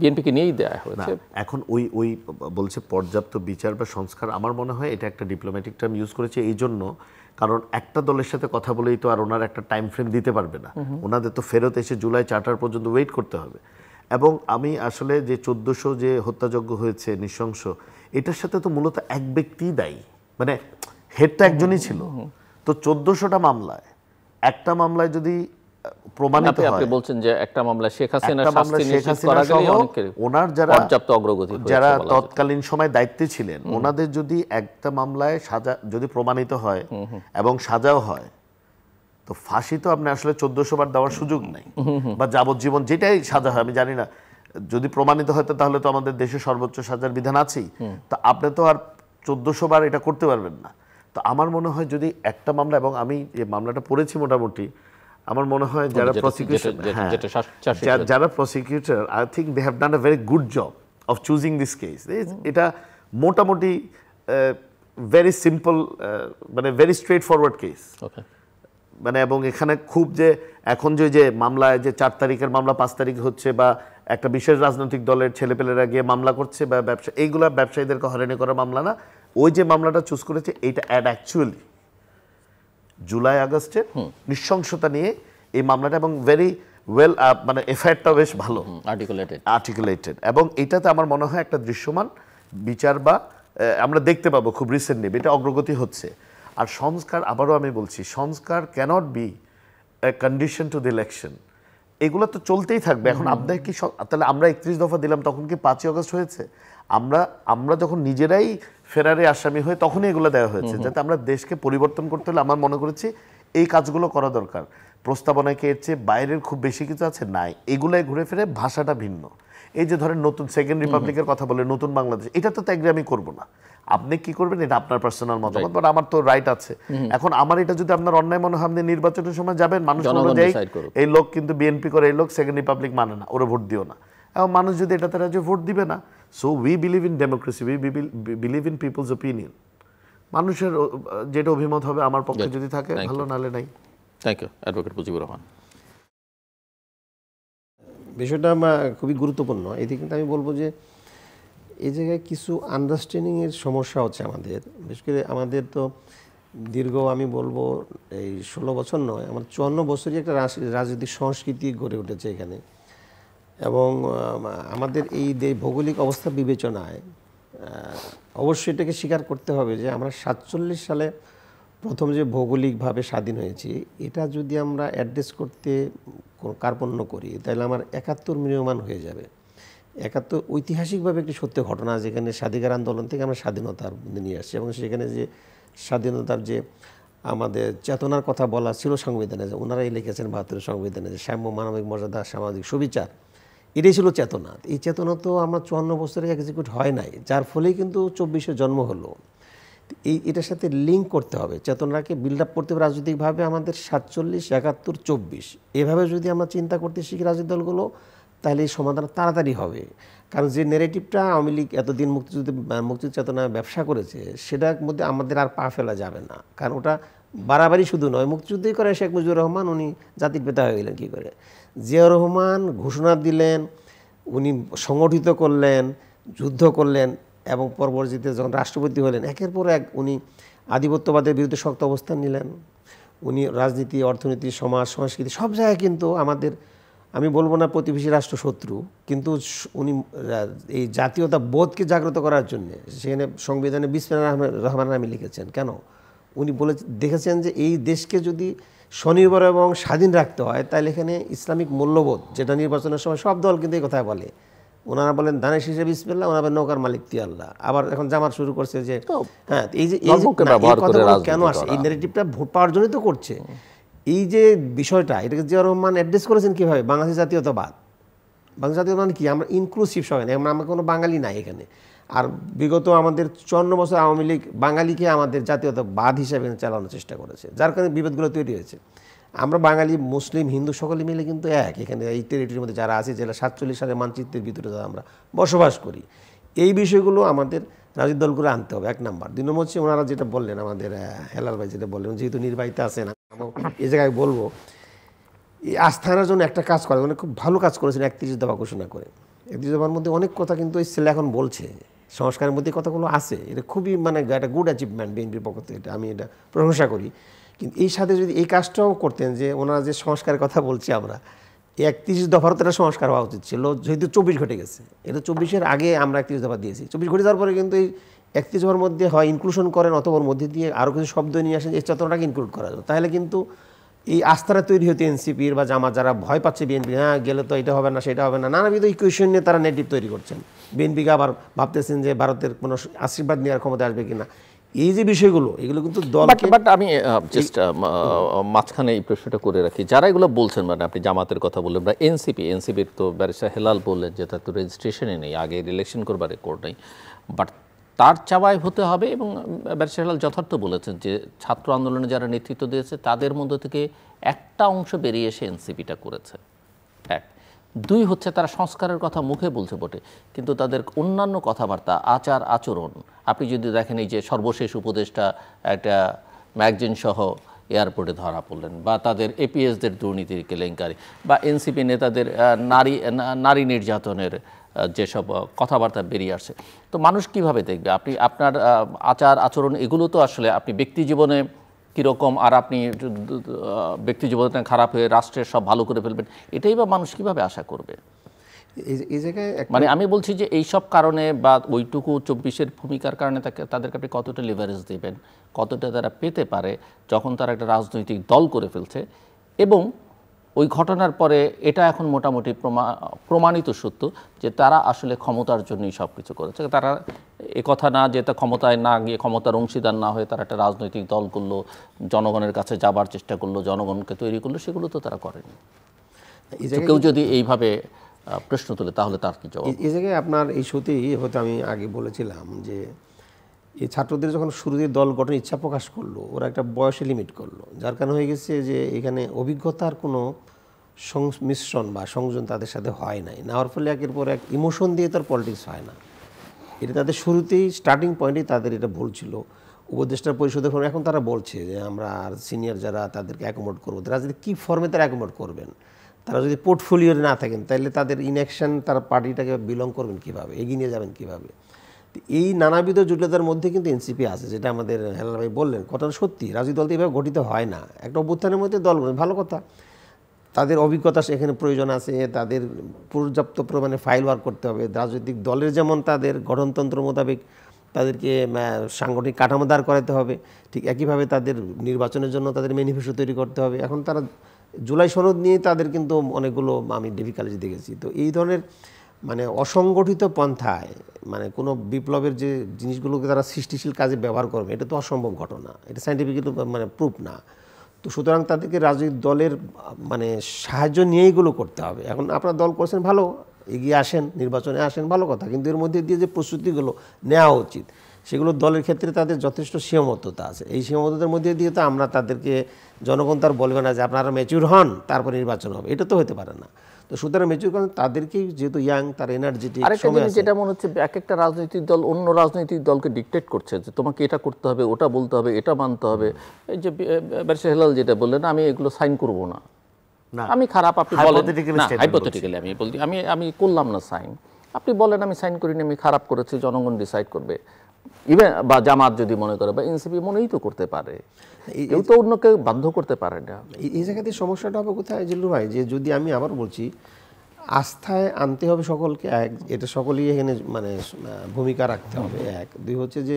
বিএনপিকে নিয়েই দেওয়া হয়েছে। এখন ওই বলছে পর্যাপ্ত বিচার বা সংস্কার। আমার মনে হয় এটা একটা ডিপ্লোম্যাটিক টার্ম ইউজ করেছে এই জন্য, কারণ একটা দলের সাথে কথা বলেই তো আর ওনার একটা টাইম ফ্রেম দিতে পারবে না। ওনাদের তো ফেরত এসে জুলাই 4 পর্যন্ত ওয়েট করতে হবে। এবং আমি আসলে যে 1400 যে হত্যাযজ্ঞ হয়েছে নৃশংস, এটার সাথে তো মূলত এক ব্যক্তিই দায়ী, মানে হেডটা একজনই ছিল। তো 1400টা মামলায় একটা মামলায় যদি প্রমাণিত হয়, আপনি বলছেন যে একটা মামলায় শেখ হাসিনা শাস্তি নিশ্চিত করা গেলে অনেকের ওনার যারা পর্যাপ্ত অগ্রগতি হয়েছে, যারা তৎকালীন সময় দায়িত্বে ছিলেন, ওনাদের যদি একটা মামলায় সাজা যদি প্রমাণিত হয় এবং সাজাও হয়, তো ফাঁসি তো আপনি আসলে 1400 বার দেওয়ার সুযোগ নাই, বা যাবজ্জীবন যেটাই সাজা হয়, আমি জানি না, যদি প্রমাণিত হয় তাহলে তো আমাদের দেশে সর্বোচ্চ সাজার বিধান আছেই। তো আপনি তো আর 1400 বার এটা করতে পারবেন না। তো আমার মনে হয় যদি একটা মামলা, এবং আমি যে মামলাটা পড়েছি মোটামুটি, আমার মনে হয় যারা prosecutor, I think they have done a very good job of choosing this case. এটা মোটামুটি ভেরি সিম্পল, মানে ভেরি স্ট্রেট ফরওয়ার্ড কেস। মানে এবং এখানে খুব যে এখন যে মামলায় যে 4 তারিখের মামলা 5 তারিখ হচ্ছে, বা একটা বিশেষ রাজনৈতিক দলের ছেলেপেলেরা গিয়ে মামলা করছে, বা ব্যবসা, এইগুলা ব্যবসায়ীদেরকে হয়রানি করার মামলা না। ওই যে মামলাটা চুজ করেছে, এইটা অ্যাকচুয়ালি জুলাই আগস্টের নৃশংসতা নিয়ে এই মামলাটা, এবং ভেরি ওয়েল, মানে এফআইআরটা বেশ ভালো আর্টিকুলেটেড। এবং এটাতে আমার মনে হয় একটা দৃশ্যমান বিচার বা আমরা দেখতে পাবো খুব রিসেন্টলি, এটা অগ্রগতি হচ্ছে। আর সংস্কার, আবারও আমি বলছি, সংস্কার cannot be a condition to the election. এগুলো তো চলতেই থাকবে। এখন আপনার কি, তাহলে আমরা 31 দফা দিলাম, তখন কি 5ই আগস্ট হয়েছে? আমরা যখন নিজেরাই ফেরারে আসামি হয়ে তখনই এগুলো দেওয়া হয়েছে, যাতে আমরা দেশকে পরিবর্তন করতে হলে আমার মনে করেছি এই কাজগুলো করা দরকার। প্রস্তাবনায় কি এর চেয়ে বাইরের খুব বেশি কিছু আছে? নাই। এগুলাই ঘুরে ফিরে ভাষাটা ভিন্ন। এই যে ধরেন নতুন সেকেন্ড রিপাবলিকের কথা বলে নতুন বাংলাদেশ, এটা তো এগ্রি আমি করবো না। আপনি কি করবেন এটা আপনার পার্সোনাল মতামত, বাট আমার তো রাইট আছে। এখন আমার এটা যদি আপনার অন্যায় মনে হয়, আপনি নির্বাচনের সময় যাবেন, মানুষ বলবে যে এই লোক কিন্তু বিএনপি করে, এই লোক সেকেন্ড রিপাবলিক মানে না, ওরা ভোট দিও না। এবং মানুষ যদি এটাতে রাজি ভোট দিবে না। So we believe in democracy, we believe in people's opinion. মানুষের যেটা অভিমত হবে আমার পক্ষে যদি থাকে ভালো, নালে নাই। Thank you advocate Mujibur Rahman. বিষয়টা খুবই গুরুত্বপূর্ণ। এতে কিন্তু আমি বলবো যে এই জায়গায় কিছু আন্ডারস্ট্যান্ডিংয়ের সমস্যা হচ্ছে আমাদের। বিশেষ করে আমাদের তো দীর্ঘ, আমি বলবো এই 16 বছর নয়, আমার 54 বছরই একটা রাজনৈতিক সংস্কৃতি গড়ে উঠেছে এখানে। এবং আমাদের এই ভৌগোলিক অবস্থা বিবেচনায় অবশ্যই এটাকে স্বীকার করতে হবে যে আমরা 47 সালে প্রথম যে ভৌগোলিকভাবে স্বাধীন হয়েছি, এটা যদি আমরা অ্যাড্রেস করতে কার্পণ্য করি তাহলে আমার 71 মিনিয়মান হয়ে যাবে। 71 ঐতিহাসিকভাবে একটি সত্য ঘটনা, যেখানে স্বাধিকার আন্দোলন থেকে আমরা স্বাধীনতার নিয়ে আসছি, এবং সেখানে যে স্বাধীনতার যে আমাদের চেতনার কথা বলা ছিল সংবিধানে, যে ওনারাই লিখেছেন 72 সংবিধানে যে সাম্য, মানবিক মর্যাদা, সামাজিক সুবিচার, এটাই ছিল চেতনা। এই চেতনা তো আমরা 54 বছরে এক্সিকিউট হয় নাই, যার ফলেই কিন্তু 24-এ জন্ম হলো। এটার সাথে লিঙ্ক করতে হবে, চেতনাকে বিল্ড আপ করতে হবে রাজনৈতিকভাবে। আমাদের 47, 71, 24 এভাবে যদি আমরা চিন্তা করতে শিখি রাজনৈতিক দলগুলো, তাহলে এই সমাধান তাড়াতাড়ি হবে। কারণ যে নেগেটিভটা আওয়ামী লীগ এতদিন মুক্তিযুদ্ধ চেতনা ব্যবসা করেছে, সেটার মধ্যে আমাদের আর পা ফেলা যাবে না। কারণ ওটা বাড়াবাড়ি শুধু নয়, মুক্তিযুদ্ধই করে শেখ মুজিবুর রহমান, উনি জাতির পিতা হয়ে গেলেন কী করে। জিয়াউর রহমান ঘোষণা দিলেন, উনি সংগঠিত করলেন, যুদ্ধ করলেন, এবং পরবর্তীতে যখন রাষ্ট্রপতি হলেন একের পর এক উনি আধিপত্যবাদের বিরুদ্ধে শক্ত অবস্থান নিলেন। উনি রাজনীতি, অর্থনীতি, সমাজ, সংস্কৃতি সব জায়গায় কিন্তু আমাদের, আমি বলবো না প্রতিবেশী রাষ্ট্র শত্রু, কিন্তু উনি এই জাতীয়তা বোধকে জাগ্রত করার জন্য সেখানে সংবিধানে বিসমিল্লাহির রহমানির রহিম লিখেছেন। কেন? উনি বলে দেখেছেন যে এই দেশকে যদি স্বনির্ভর এবং স্বাধীন রাখতে হয়, তাহলে এখানে ইসলামিক মূল্যবোধ, যেটা নির্বাচনের সময় সব দল কিন্তু এই কথা বলে, ওনারা বলেন ধানের শীষে বিসমিল্লাহ, ওনারা নৌকার মালিক তি আল্লাহ। আবার এখন জামাত শুরু করছে যে হ্যাঁ, এই যে কেন আসে, এই নেগেটিভটা ভোট পাওয়ার জন্যই তো করছে। এই যে বিষয়টা, এটাকে জিয়াউর রহমান অ্যাড্রেস করেছেন কীভাবে? বাংলাদেশ জাতীয়তাবাদ। বাংলাদেশ জাতীয়তাবাদ মানে কি? আমরা ইনক্লুসিভ সবাই না, আমরা কোনো বাঙালি নাই এখানে। আর বিগত আমাদের 54 বছর আওয়ামী লীগ বাঙালিকে আমাদের জাতীয়তাবাদ হিসাবে চালানোর চেষ্টা করেছে, যার কারণে বিভেদগুলো তৈরি হয়েছে। আমরা বাঙালি, মুসলিম, হিন্দু সকলে মিলে কিন্তু এক, এখানে এই টেরিটরির মধ্যে যারা আছে, যারা 47 সালের মানচিত্রের ভিতরে যারা আমরা বসবাস করি। এই বিষয়গুলো আমাদের রাজনৈতিক দলগুলো আনতে হবে, 1 নাম্বার। 2 নম্বর হচ্ছে ওনারা যেটা বললেন, আমাদের হেলাল ভাই যেটা বললেন, যেহেতু নির্বাহিত আছেন, এই জায়গায় বলবো এই আস্থানার জন্য একটা কাজ করে, মানে খুব ভালো কাজ করেছেন 31 দফা ঘোষণা করে। 31 দফার মধ্যে অনেক কথা কিন্তু এই ছেলে এখন বলছে, সংস্কারের মধ্যে কথাগুলো আছে, এটা খুবই মানে একটা গুড অ্যাচিভমেন্ট বিএনপির পক্ষ থেকে, এটা আমি এটা প্রশংসা করি। কিন্তু এই সাথে যদি এই কাজটাও করতেন, যে ওনারা যে সংস্কারের কথা বলছি আমরা, 31 দফারও তো একটা সংস্কার হওয়া উচিত ছিল, যেহেতু 24 ঘটে গেছে। এটা 24-এর আগে আমরা 31 দফা দিয়েছি, 24 ঘটে যাওয়ার পরে কিন্তু এই 31 দফার মধ্যে হয় ইনক্লুশন করেন, অথবা ওর মধ্যে দিয়ে আরও কিছু শব্দ নিয়ে আসেন, এই চেতনাটাকে ইনক্লুড করা যায়। তাহলে কিন্তু এই আস্থাটা তৈরি হতো এনসিপির বা জামাত, যারা ভয় পাচ্ছে বিএনপি, হ্যাঁ গেলে তো এটা হবে না, সেটা হবে না, নানাবিধ ইকুয়েশন নিয়ে তারা নেগেটিভ তৈরি করছেন। বিএনপিকে আবার ভাবতেছেন যে ভারতের কোনো আশীর্বাদ নেওয়ার ক্ষমতা আসবে কিনা। এই যে বিষয়গুলো, এগুলো কিন্তু দলকে, বাট আমি জাস্ট মাঝখানে এই প্রশ্নটা করে রাখি, যারা এগুলো বলছেন, মানে আপনি জামাতের কথা বললেন বা এনসিপির তো ব্যারিস্টার হেলাল বললেন যে তার তো রেজিস্ট্রেশনই নেই, আগে ইলেকশন করবার রেকর্ড নেই, বাট তার চাওয়ায় হতে হবে। এবং ব্যারিস্টার হেলাল যথার্থ বলেছেন যে ছাত্র আন্দোলনে যারা নেতৃত্ব দিয়েছে তাদের মধ্য থেকে একটা অংশ বেরিয়ে এসে এনসিপিটা করেছে, 1। 2 হচ্ছে তারা সংস্কারের কথা মুখে বলছে বটে, কিন্তু তাদের অন্যান্য কথাবার্তা, আচার আচরণ, আপনি যদি দেখেন এই যে সর্বশেষ উপদেষ্টা একটা ম্যাগজিন সহ এয়ারপোর্টে ধরা পড়লেন, বা তাদের এপিএসদের দুর্নীতির কেলেঙ্কারি, বা এনসিপি নেতাদের নারী নির্যাতনের যেসব কথাবার্তা বেরিয়ে আসছে, তো মানুষ কিভাবে দেখবে? আপনি আপনার আচার আচরণ এগুলো তো আসলে আপনি ব্যক্তি জীবনে কীরকম, আর আপনি ব্যক্তি জীবনে খারাপ হয়ে রাষ্ট্রের সব ভালো করে ফেলবেন, এটাই বা মানুষ কীভাবে আশা করবে? এই জায়গায় মানে আমি বলছি যে এইসব কারণে বা ওইটুকু 24-এর ভূমিকার কারণে তাদেরকে আপনি কতটা লিভারেজ দেবেন, কতটা তারা পেতে পারে যখন তারা একটা রাজনৈতিক দল করে ফেলছে। এবং ওই ঘটনার পরে এটা এখন মোটামুটি প্রমাণিত সত্য যে তারা আসলে ক্ষমতার জন্যই সব কিছু করেছে। তারা একথা না যে তা ক্ষমতায় না গিয়ে, ক্ষমতার অংশীদার না হয়ে তারা একটা রাজনৈতিক দল করলো, জনগণের কাছে যাবার চেষ্টা করলো, জনগণকে তৈরি করলো, সেগুলো তো তারা করেনি। কেউ যদি এইভাবে প্রশ্ন তোলে তাহলে তার কি জবাব? এই জায়গায় আপনার এই সত্যি হয়তো আমি আগে বলেছিলাম যে এই ছাত্রদের যখন শুরুতে দল গঠনের ইচ্ছা প্রকাশ করলো, ওরা একটা বয়সে লিমিট করলো, যার কারণে হয়ে গেছে যে এখানে অভিজ্ঞতার কোনো সংমিশ্রণ বা সংযোজন তাদের সাথে হয় নাই। না হওয়ার ফলে একের পর এক ইমোশন দিয়ে তার পলিটিক্স হয় না। এটা তাদের শুরুতেই স্টার্টিং পয়েন্টেই তাদের এটা ভুল ছিল। উপদেষ্টা পরিষদের ফর্মে এখন তারা বলছে যে আমরা আর সিনিয়র যারা তাদেরকে অ্যাকোমোড করবো, রাজনীতি কী ফর্মে তারা অ্যাকোমোড করবেন? তারা যদি পোর্টফোলিওর না থাকেন তাহলে তাদের ইনঅ্যাকশন, তারা পার্টিটাকে বিলং করবেন কীভাবে, এগিয়ে নিয়ে যাবেন কীভাবে? এই নানাবিধ জটিলতার মধ্যে কিন্তু এনসিপি আছে, যেটা আমাদের হেলাল ভাই বললেন, কথাটা সত্যি। রাজনৈতিক দল তো এভাবে গঠিত হয় না। একটা অভ্যুত্থানের মধ্যে দল ভালো কথা, তাদের অভিজ্ঞতা এখানে প্রয়োজন আছে, তাদের পর্যাপ্ত পরিমাণে ফাইল ওয়ার্ক করতে হবে। রাজনৈতিক দলের যেমন তাদের গঠনতন্ত্র মোতাবেক তাদেরকে সাংগঠনিক কাঠামো দাঁড় করাতে হবে, ঠিক একইভাবে তাদের নির্বাচনের জন্য তাদের ম্যানিফেস্টো তৈরি করতে হবে। এখন তারা জুলাই সনদ নিয়ে তাদের কিন্তু অনেকগুলো আমি ডিফিকাল্টি দেখেছি। তো এই ধরনের মানে অসংগঠিত পন্থায় কোনো বিপ্লবের যে জিনিসগুলোকে তারা সৃষ্টিশীল কাজে ব্যবহার করবে, এটা তো অসম্ভব ঘটনা, এটা সায়েন্টিফিক্যালি প্রুফ না। তো সুতরাং তাদেরকে রাজনৈতিক দলের সাহায্য নিয়ে এগুলো করতে হবে। এখন আপনার দল করছেন, ভালো, এগিয়ে আসেন, নির্বাচনে আসেন, ভালো কথা, কিন্তু এর মধ্যে দিয়ে যে প্রস্তুতিগুলো নেওয়া উচিত সেগুলো দলের ক্ষেত্রে তাদের যথেষ্ট সীমাবদ্ধতা আছে। এই সীমাবদ্ধতার মধ্যে দিয়ে তো আমরা তাদেরকে, জনগণ তার বলবে না যে আপনারা ম্যাচিউর হন তারপর নির্বাচন হবে, এটা তো হতে পারে না। তো সুতরাং ম্যাচিউর কারণ তাদেরকেই, যেহেতু ইয়াং, তার এনার্জেটিক, যেটা মনে হচ্ছে এক একটা রাজনৈতিক দল অন্য রাজনৈতিক দলকে ডিকটেট করছে যে তোমাকে এটা করতে হবে, ওটা বলতে হবে, এটা মানতে হবে। এই যে ব্যারিস্টার হেলাল যেটা বললেন, আমি এগুলো সাইন করব না, আমি খারাপ, আপনি বলেন না, হাইপোথেটিক্যালি আমি বলছি, আমি করলাম না সাইন, আপনি বলেন আমি সাইন করিনি, আমি খারাপ করেছি, জনগণ ডিসাইড করবে। ইভেন বা জামাত যদি মনে করে বা এনসিপি মনেই তো করতে পারে, কেউ তো অন্যকে বাধ্য করতে পারে না। এই জায়গাতে সমস্যাটা হবে কোথায় জিল্লুর ভাই, যে যদি আমি আবার বলছি আস্থায় আনতে হবে সকলকে, এটা সকলেই এখানে ভূমিকা রাখতে হবে। এক, দুই হচ্ছে যে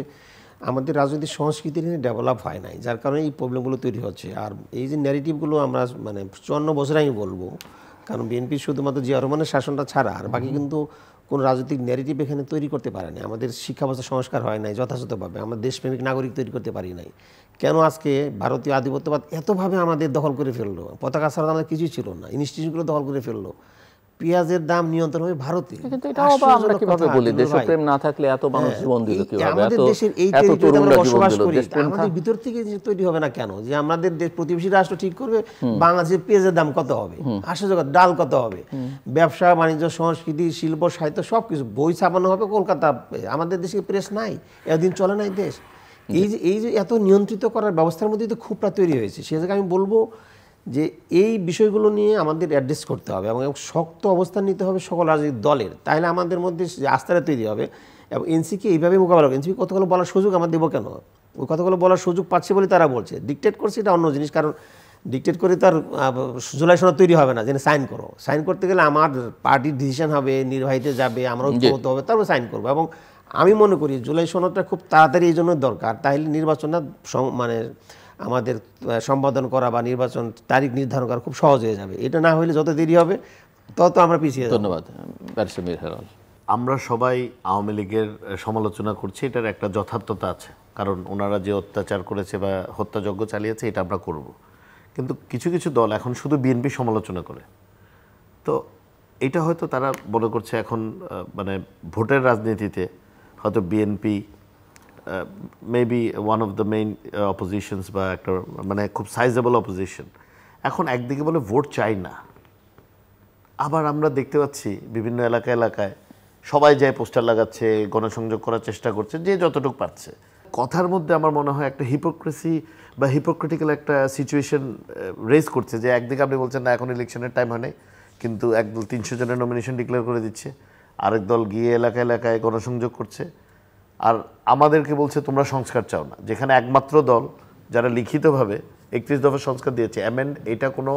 আমাদের রাজনৈতিক সংস্কৃতি ডেভেলপ হয় নাই, যার কারণে এই প্রবলেমগুলো তৈরি হচ্ছে। আর এই যে ন্যারেটিভগুলো আমরা 54 বছরে আমি বলবো, কারণ বিএনপি শুধুমাত্র জিয়া রহমানের শাসনটা ছাড়া আর বাকি কিন্তু কোনো রাজনৈতিক ন্যারেটিভ এখানে তৈরি করতে পারেনি। আমাদের শিক্ষা ব্যবস্থা সংস্কার হয় নাই যথাযথভাবে, আমরা দেশপ্রেমিক নাগরিক তৈরি করতে পারি নাই। কেন আজকে ভারতীয় আধিপত্যবাদ এতভাবে আমাদের দখল করে ফেললো? পতাকা ছাড়া আমাদের কিছুই ছিল না, ইনস্টিটিউটগুলো দখল করে ফেললো। পেঁয়াজের দাম নিয়ন্ত্রণ হবে ভারতে, কিন্তু এটাও আমরা কিভাবে বলি, দেশপ্রেম না থাকলে এত মানুষ জীবন দিল কিভাবে, আমাদের দেশের এই টেরিটরিতে আমরা বসবাস করি, আমাদের ভিতর থেকে তৈরি হবে না কেন? যে আমাদের প্রতিবেশী রাষ্ট্র ঠিক করবে বাংলাদেশের পেঁয়াজের দাম কত হবে, আসল জগৎ ডাল কত হবে, ব্যবসা বাণিজ্য, সংস্কৃতি, শিল্প, সাহিত্য সবকিছু, বই ছাপানো হবে কলকাতা। আমাদের দেশে প্রেস নাই, এতদিন চলে নাই দেশ। এই যে এত নিয়ন্ত্রিত করার ব্যবস্থার মধ্যে তো ক্ষোভটা তৈরি হয়েছে। সে জায়গায় আমি বলবো যে এই বিষয়গুলো নিয়ে আমাদের অ্যাড্রেস করতে হবে এবং শক্ত অবস্থান নিতে হবে সকল রাজনৈতিক দলের, তাহলে আমাদের মধ্যে আস্থাটা তৈরি হবে। এবং এনসিকে এইভাবে মোকাবেলা করে, এনসিপি কথাগুলো বলার সুযোগ আমরা দেবো কেন? ওই কথাগুলো বলার সুযোগ পাচ্ছে বলে তারা বলছে। ডিকটেট করছে এটা অন্য জিনিস, কারণ ডিকটেট করে তার জুলাই সনদ তৈরি হবে না যে সাইন করো। সাইন করতে গেলে আমার পার্টির ডিসিশন হবে, নির্বাহীতে যাবে, আমরা ঐক্যবদ্ধ হবে, তারপর সাইন করবো। এবং আমি মনে করি জুলাই সনদটা খুব তাড়াতাড়ি এই জন্য দরকার, তাহলে নির্বাচনটা আমাদের সম্পাদন করা বা নির্বাচন তারিখ নির্ধারণ করা খুব সহজ হয়ে যাবে। এটা না হলে যত দেরি হবে তত আমরা পিছিয়ে যাব। ধন্যবাদ ব্যারিস্টার মীর হেলাল। আমরা সবাই আওয়ামী লীগের সমালোচনা করছি, এটার একটা যথার্থতা আছে, কারণ ওনারা যে অত্যাচার করেছে বা হত্যাযজ্ঞ চালিয়েছে এটা আমরা করব। কিন্তু কিছু কিছু দল এখন শুধু বিএনপি সমালোচনা করে, তো এটা হয়তো তারা মনে করছে এখন ভোটের রাজনীতিতে হয়তো BNP maybe one of the main অপোজিশনস বা একটা খুব সাইজেবল অপোজিশন। এখন একদিকে বলে ভোট চাই না, আবার আমরা দেখতে পাচ্ছি বিভিন্ন এলাকায় সবাই যায় পোস্টার লাগাচ্ছে, গণসংযোগ করার চেষ্টা করছে যে যতটুকু পারছে। কথার মধ্যে আমার মনে হয় একটা হিপোক্রেসি বা হিপোক্রিটিক্যাল একটা সিচুয়েশন রেজ করছে, যে একদিকে আপনি বলছেন না এখন ইলেকশনের টাইম হয় নাই, কিন্তু একদল 300 জনের নমিনেশন ডিক্লেয়ার করে দিচ্ছে, আরেক দল গিয়ে এলাকায় গণসংযোগ করছে, আর আমাদেরকে বলছে তোমরা সংস্কার চাও না, যেখানে একমাত্র দল যারা লিখিতভাবে 31 দফা সংস্কার দিয়েছে। এটা কোনো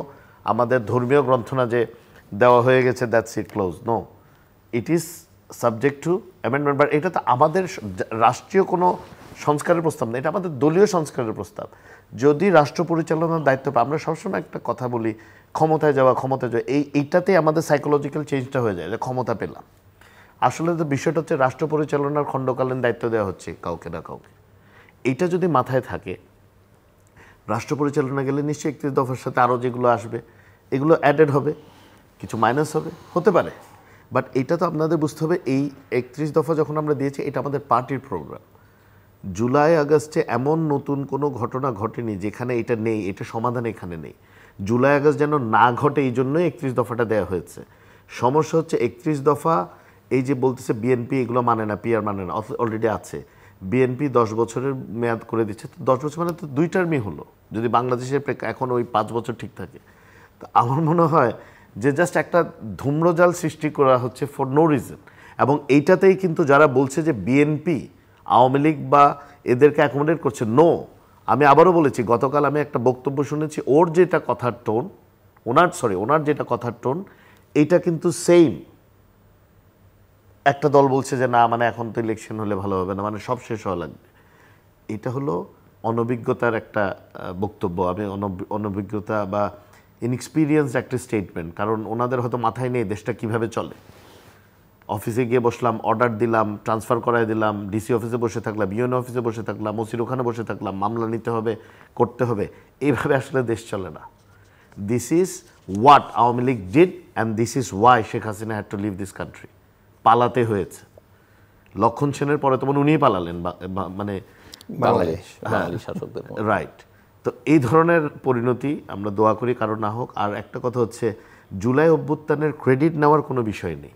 আমাদের ধর্মীয় গ্রন্থ না যে দেওয়া হয়ে গেছে that's it close, no, it is subject to amendment. But এটা তো আমাদের রাষ্ট্রীয় কোনো সংস্কারের প্রস্তাব না, এটা আমাদের দলীয় সংস্কারের প্রস্তাব। যদি রাষ্ট্র পরিচালনার দায়িত্ব পায়, আমরা সবসময় একটা কথা বলি ক্ষমতায় যাওয়া, এইটাতে আমাদের সাইকোলজিক্যাল চেঞ্জটা হয়ে যায় যে ক্ষমতা পেলাম। আসলে তো বিষয়টা হচ্ছে রাষ্ট্র পরিচালনার খণ্ডকালীন দায়িত্ব দেওয়া হচ্ছে কাউকে না কাউকে। এইটা যদি মাথায় থাকে, রাষ্ট্র পরিচালনা গেলে নিশ্চয়ই 31 দফার সাথে আরও যেগুলো আসবে এগুলো অ্যাডেড হবে, কিছু মাইনাস হতে পারে। বাট এটা তো আপনাদের বুঝতে হবে, এই 31 দফা যখন আমরা দিয়েছি এটা আমাদের পার্টির প্রোগ্রাম, জুলাই আগস্টে এমন নতুন কোনো ঘটনা ঘটেনি যেখানে এটা নেই, এটা সমাধান এখানে নেই। জুলাই আগস্ট যেন না ঘটে এই জন্যই 31 দফাটা দেওয়া হয়েছে। সমস্যা হচ্ছে 31 দফা এই যে বলতেছে বিএনপি এগুলো মানে না, পিআর মানে না, অলরেডি আছে। বিএনপি 10 বছরের মেয়াদ করে দিচ্ছে, তো 10 বছর মানে তো 2 টার্মই হলো, যদি বাংলাদেশের এখন ওই 5 বছর ঠিক থাকে। তো আমার মনে হয় যে জাস্ট একটা ধূম্রজাল সৃষ্টি করা হচ্ছে ফর নো রিজন। এবং এইটাতেই কিন্তু যারা বলছে যে বিএনপি আওয়ামী লীগ বা এদেরকে অ্যাকোমোডেট করছে, নো। আমি আবারও বলেছি, গতকাল আমি একটা বক্তব্য শুনেছি, ওর যেটা কথার টোন, ওনার যেটা কথার টোন, এইটা কিন্তু সেম। একটা দল বলছে যে না মানে এখন তো ইলেকশন হলে ভালো হবে না, মানে সব শেষ হওয়া লাগবে। এটা হলো অনভিজ্ঞতার একটা বক্তব্য, আমি অনভিজ্ঞতা বা ইনএক্সপিরিয়েন্স একটা স্টেটমেন্ট। কারণ ওনাদের হয়তো মাথায় নেই দেশটা কিভাবে চলে। অফিসে গিয়ে বসলাম, অর্ডার দিলাম, ট্রান্সফার করাই দিলাম, ডিসি অফিসে বসে থাকলাম, ইউএনও অফিসে বসে থাকলাম, ওসির ওখানে বসে থাকলাম, মামলা নিতে হবে, করতে হবে। এইভাবে আসলে দেশ চলে না। This is what Awami League did and this is why Sheikh Hasina had to leave this country. পালাতে হয়েছে। লক্ষণ সেনের পরে তো উনিই পালালেন, মানে বাংলাদেশ শাসকদের। রাইট। তো এই ধরনের পরিণতি আমরা দোয়া করি কারো না হোক। আর একটা কথা হচ্ছে, জুলাই অভ্যুত্থানের ক্রেডিট নেওয়ার কোনো বিষয় নেই।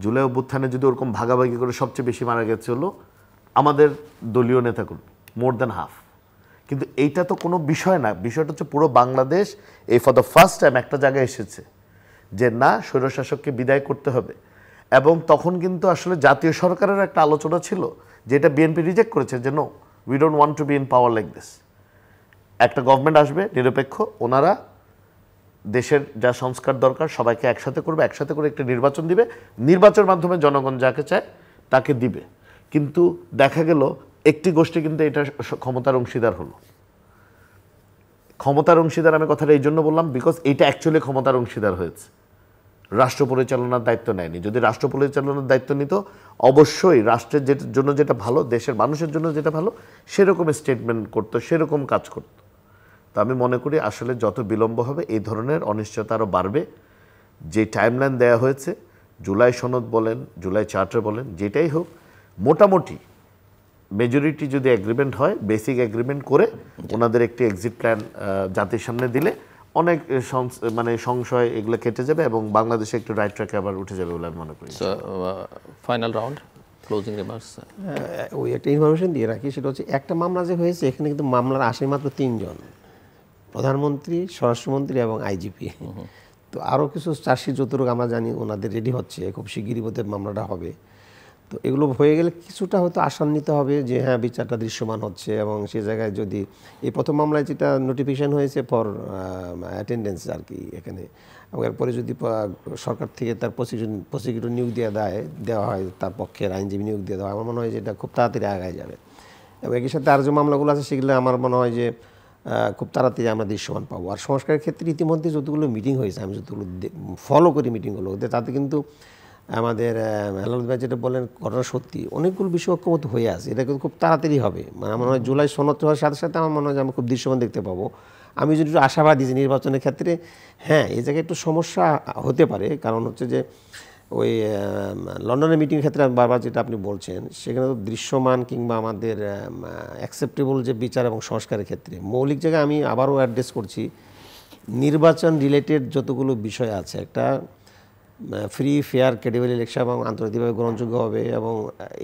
জুলাই অভ্যুত্থানে যদি ওরকম ভাগাভাগি করে সবচেয়ে বেশি মারা গেছে হলো আমাদের দলীয় নেতাগুলো, মোর দ্যান হাফ। কিন্তু এইটা তো কোনো বিষয় না। বিষয়টা হচ্ছে পুরো বাংলাদেশ এই ফর দ্য ফার্স্ট টাইম একটা জায়গায় এসেছে যে না, স্বৈরশাসককে বিদায় করতে হবে। এবং তখন কিন্তু আসলে জাতীয় সরকারের একটা আলোচনা ছিল, যেটা বিএনপি রিজেক্ট করেছে, যে no, we don't want to be in power like this. একটা গভর্নমেন্ট আসবে নিরপেক্ষ, ওনারা দেশের যা সংস্কার দরকার সবাইকে একসাথে করবে, একসাথে করে একটা নির্বাচন দিবে, নির্বাচনের মাধ্যমে জনগণ যাকে চায় তাকে দিবে। কিন্তু দেখা গেল একটি গোষ্ঠী কিন্তু এটা ক্ষমতার অংশীদার হলো। ক্ষমতার অংশীদার আমি কথাটা এই জন্য বললাম, বিকজ এইটা অ্যাকচুয়ালি ক্ষমতার অংশীদার হয়েছে, রাষ্ট্র পরিচালনার দায়িত্ব নেয়নি। যদি রাষ্ট্র পরিচালনার দায়িত্ব নিত, অবশ্যই রাষ্ট্রের জন্য যেটা ভালো, দেশের মানুষের জন্য যেটা ভালো, সেরকম স্টেটমেন্ট করতো, সেরকম কাজ করতো। তো আমি মনে করি আসলে যত বিলম্ব হবে এই ধরনের অনিশ্চয়তা আরও বাড়বে। যে টাইমলাইন দেওয়া হয়েছে, জুলাই সনদ বলেন, জুলাই চার্টার বলেন, যেটাই হোক, মোটামুটি মেজরিটি যদি এগ্রিমেন্ট হয়, বেসিক এগ্রিমেন্ট করে ওনাদের একটি এক্সিট প্ল্যান জাতির সামনে দিলে অনেক মানে সংশয় এগুলো কেটে যাবে এবং বাংলাদেশে একটু রাইট ট্র্যাকে আবার উঠে যাবে বলে আমি মনে করি। Final round, closing remarks. ওই একটা ইনফরমেশন দিয়ে রাখি, সেটা হচ্ছে একটা মামলা যে হয়েছে, এখানে কিন্তু মামলার আসামি মাত্র 3 জন, প্রধানমন্ত্রী, স্বরাষ্ট্রমন্ত্রী এবং আইজিপি। তো আরও কিছু চার্জশিট যতটুকু আমরা জানি ওনাদের রেডি হচ্ছে, খুব শিগগিরই বোধহয় মামলাটা হবে। তো এগুলো হয়ে গেলে কিছুটা হয়তো আশান্বিত হবে যে হ্যাঁ, বিচারটা দৃশ্যমান হচ্ছে। এবং সে জায়গায় যদি এই প্রথম মামলায় যেটা নোটিফিকেশন হয়েছে ফর অ্যাটেন্ডেন্স আর কি এখানে, এবং এরপরে যদি সরকার থেকে তার প্রসিকিউটর নিয়োগ দেওয়া হয়, তার পক্ষের আইনজীবী নিয়োগ দিয়ে দেওয়া হয়, আমার মনে হয় যে এটা খুব তাড়াতাড়ি আগায় যাবে। এবং একই সাথে আর যে মামলাগুলো আছে সেগুলো আমার মনে হয় যে খুব তাড়াতাড়ি আমরা দৃশ্যমান পাবো। আর সংস্কারের ক্ষেত্রে ইতিমধ্যে যতগুলো মিটিং হয়েছে, আমি যতগুলো ফলো করি মিটিংগুলো, তাতে কিন্তু আমাদের হেলাল ভাই যেটা বলেন ঘটনা সত্যি, অনেকগুলো বিষয় ঐক্যমত হয়ে আছে। এটা কিন্তু খুব তাড়াতাড়ি হবে। মানে আমার মনে হয় জুলাই সনদ হওয়ার সাথে সাথে আমার মনে হয় যে আমরা খুব দৃশ্যমান দেখতে পাবো। আমি যদি একটু আশাবাদী যে নির্বাচনের ক্ষেত্রে হ্যাঁ, এই জায়গায় একটু সমস্যা হতে পারে। কারণ হচ্ছে যে ওই লন্ডনের মিটিংয়ের ক্ষেত্রে বারবার যেটা আপনি বলছেন, সেখানে তো দৃশ্যমান কিংবা আমাদের অ্যাকসেপ্টেবল যে বিচার এবং সংস্কারের ক্ষেত্রে মৌলিক জায়গায় আমি আবারও অ্যাড্রেস করছি, নির্বাচন রিলেটেড যতগুলো বিষয় আছে, একটা ফ্রি ফেয়ার ক্রেডিবল ইলেকশন এবং আন্তর্জাতিকভাবে গ্রহণযোগ্য হবে। এবং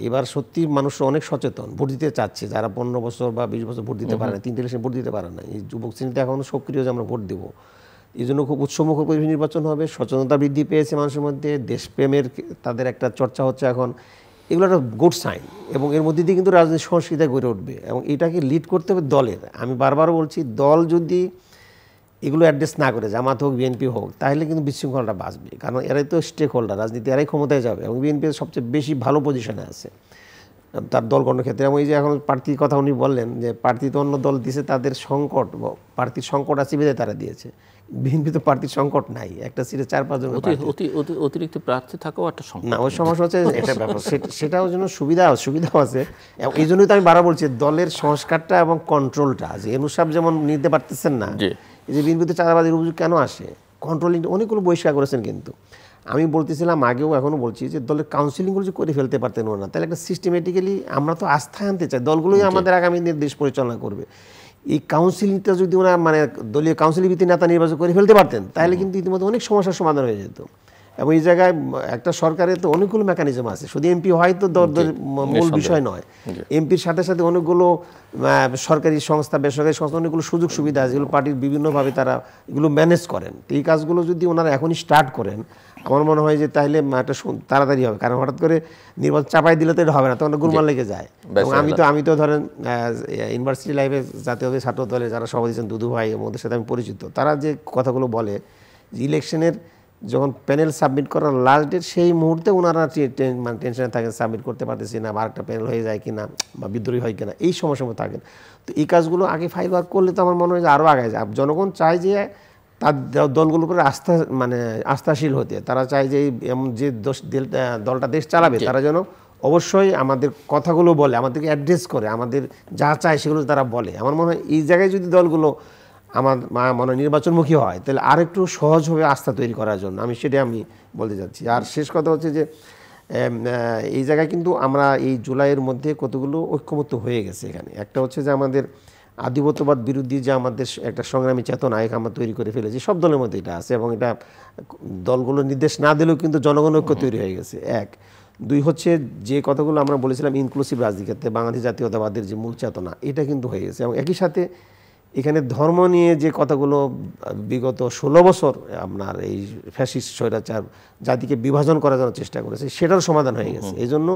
এবার সত্যি মানুষ অনেক সচেতন, ভোট দিতে চাচ্ছে। যারা 15 বছর বা 20 বছর ভোট দিতে পারে না, 3টে ইলেকশন ভোট দিতে পারে না, এই যুবক শ্রেণীতে এখনও সক্রিয় যে আমরা ভোট দেবো। এই জন্য খুব উৎসমুখর পরিবেশ নির্বাচন হবে, সচেতনতা বৃদ্ধি পেয়েছে মানুষের মধ্যে, দেশপ্রেমের তাদের একটা চর্চা হচ্ছে এখন। এগুলো একটা গুড সাইন। এবং এর মধ্যে দিয়ে কিন্তু রাজনৈতিক সংস্কৃতি গড়ে উঠবে এবং এটাকে লিড করতে হবে দলের। আমি বারবার বলছি, দল যদি এগুলো অ্যাড্রেস না করে, জামাত হোক বিএনপি হোক, তাহলে কিন্তু বিশৃঙ্খলাটা বাঁচবে। কারণ এরাই তো স্টেক হোল্ডার, রাজনীতি এরাই ক্ষমতায় যাবে এবং বিএনপি সবচেয়ে বেশি ভালো পজিশনে আছে তার দল গঠনের ক্ষেত্রে। এবং এই যে এখন প্রার্থীর কথা উনি বললেন যে প্রার্থী তো অন্য দল দিয়েছে, তাদের সংকট, প্রার্থীর সংকট আছে বিধায় তারা দিয়েছে। বিএনপি তো প্রার্থীর সংকট নাই, একটা সিটে 4-5 জন অতিরিক্ত প্রার্থী থাকাও একটা সমস্যা। না, ওই সমস্যা হচ্ছে সেটাও জন্য সুবিধাও আছে। এই জন্যই তো আমি বারবার বলছি দলের সংস্কারটা এবং কন্ট্রোলটা, যে এনুসাব যেমন নিতে পারতেছেন না, এই যে বিএনপিতে চাঁদাবাজির অভিযোগ কেন আসে, কন্ট্রোলিং অনেকগুলো বহিষ্কার করেছেন। কিন্তু আমি বলতেছিলাম আগেও এখনও বলছি যে দলের কাউন্সিলিংগুলো যে করে ফেলতে পারতেন ওরা, তাহলে একটা সিস্টেমেটিক্যালি আমরা তো আস্থায় আনতে চাই, দলগুলোই আমাদের আগামী নির্দেশ পরিচালনা করবে। এই কাউন্সিলিংটা যদি ওরা মানে দলীয় কাউন্সিল ভিত্তিক নেতা নির্বাচন করে ফেলতে পারতেন তাহলে কিন্তু ইতিমধ্যে অনেক সমস্যার সমাধান হয়ে যেত। এবং এই জায়গায় একটা সরকারের তো অনেকগুলো মেকানিজম আছে, শুধু এমপি হয়তো মূল বিষয় নয়, এমপির সাথে সাথে অনেকগুলো সরকারি সংস্থা বেসরকারি সংস্থা অনেকগুলো সুযোগ সুবিধা আছে যেগুলো পার্টির বিভিন্নভাবে তারা এগুলো ম্যানেজ করেন। তো এই কাজগুলো যদি ওনারা এখনই স্টার্ট করেন আমার মনে হয় যে তাহলে একটা তাড়াতাড়ি হবে, কারণ হঠাৎ করে নির্বাচন চাপাই দিলে তো এটা হবে না, তখন গোলমাল লেগে যায়। এবং আমি তো ধরেন ইউনিভার্সিটি লাইফে জাতীয় ছাত্র দলে যারা সভাপতি ছিলেন দুদু ভাই ওদের সাথে আমি পরিচিত, তারা যে কথাগুলো বলে যে ইলেকশনের যখন প্যানেল সাবমিট করার লাস্ট ডেট সেই মুহূর্তে ওনারা মানে টেনশনে থাকেন সাবমিট করতে পারতেছি না, বা আরেকটা প্যানেল হয়ে যায় কিনা বা বিদ্রোহী হয় কিনা, এই সমস্যার মধ্যে থাকেন। তো এই কাজগুলো আগে ফাইল ওয়ার্ক করলে তো আমার মনে হয় যে আরও আগে যায়। জনগণ চায় যে তার দলগুলোর উপরে আস্থাশীল হতে, তারা চায় যে যে দলটা দেশ চালাবে তারা যেন অবশ্যই আমাদের কথাগুলো বলে, আমাদেরকে অ্যাড্রেস করে, আমাদের যা চায় সেগুলো তারা বলে। আমার মনে হয় এই জায়গায় যদি দলগুলো আমার মনে হয় নির্বাচনমুখী হয় তাহলে আরেকটু সহজ হবে আস্থা তৈরি করার জন্য, সেটাই আমি বলতে চাচ্ছি। আর শেষ কথা হচ্ছে যে এই জায়গায় কিন্তু আমরা এই জুলাইয়ের মধ্যে কতগুলো ঐক্যমত্য হয়ে গেছে এখানে। একটা হচ্ছে যে আমাদের আধিপত্যবাদ বিরোধী যে আমাদের একটা সংগ্রামী চেতনা আমরা তৈরি করে ফেলেছি, সব দলের মধ্যে এটা আছে, এবং এটা দলগুলো নির্দেশ না দিলেও কিন্তু জনগণ ঐক্য তৈরি হয়ে গেছে। এক, দুই হচ্ছে যে কথাগুলো আমরা বলেছিলাম ইনক্লুসিভ রাজনীতিতে বাংলাদেশ জাতীয়তাবাদের যে মূল চেতনা এটা কিন্তু হয়ে গেছে। এবং একই সাথে এখানে ধর্ম নিয়ে যে কথাগুলো বিগত 16 বছর আপনার এই ফ্যাসিস্ট স্বৈরাচার জাতিকে বিভাজন করার জন্য চেষ্টা করেছে সেটার সমাধান হয়ে গেছে। এই জন্য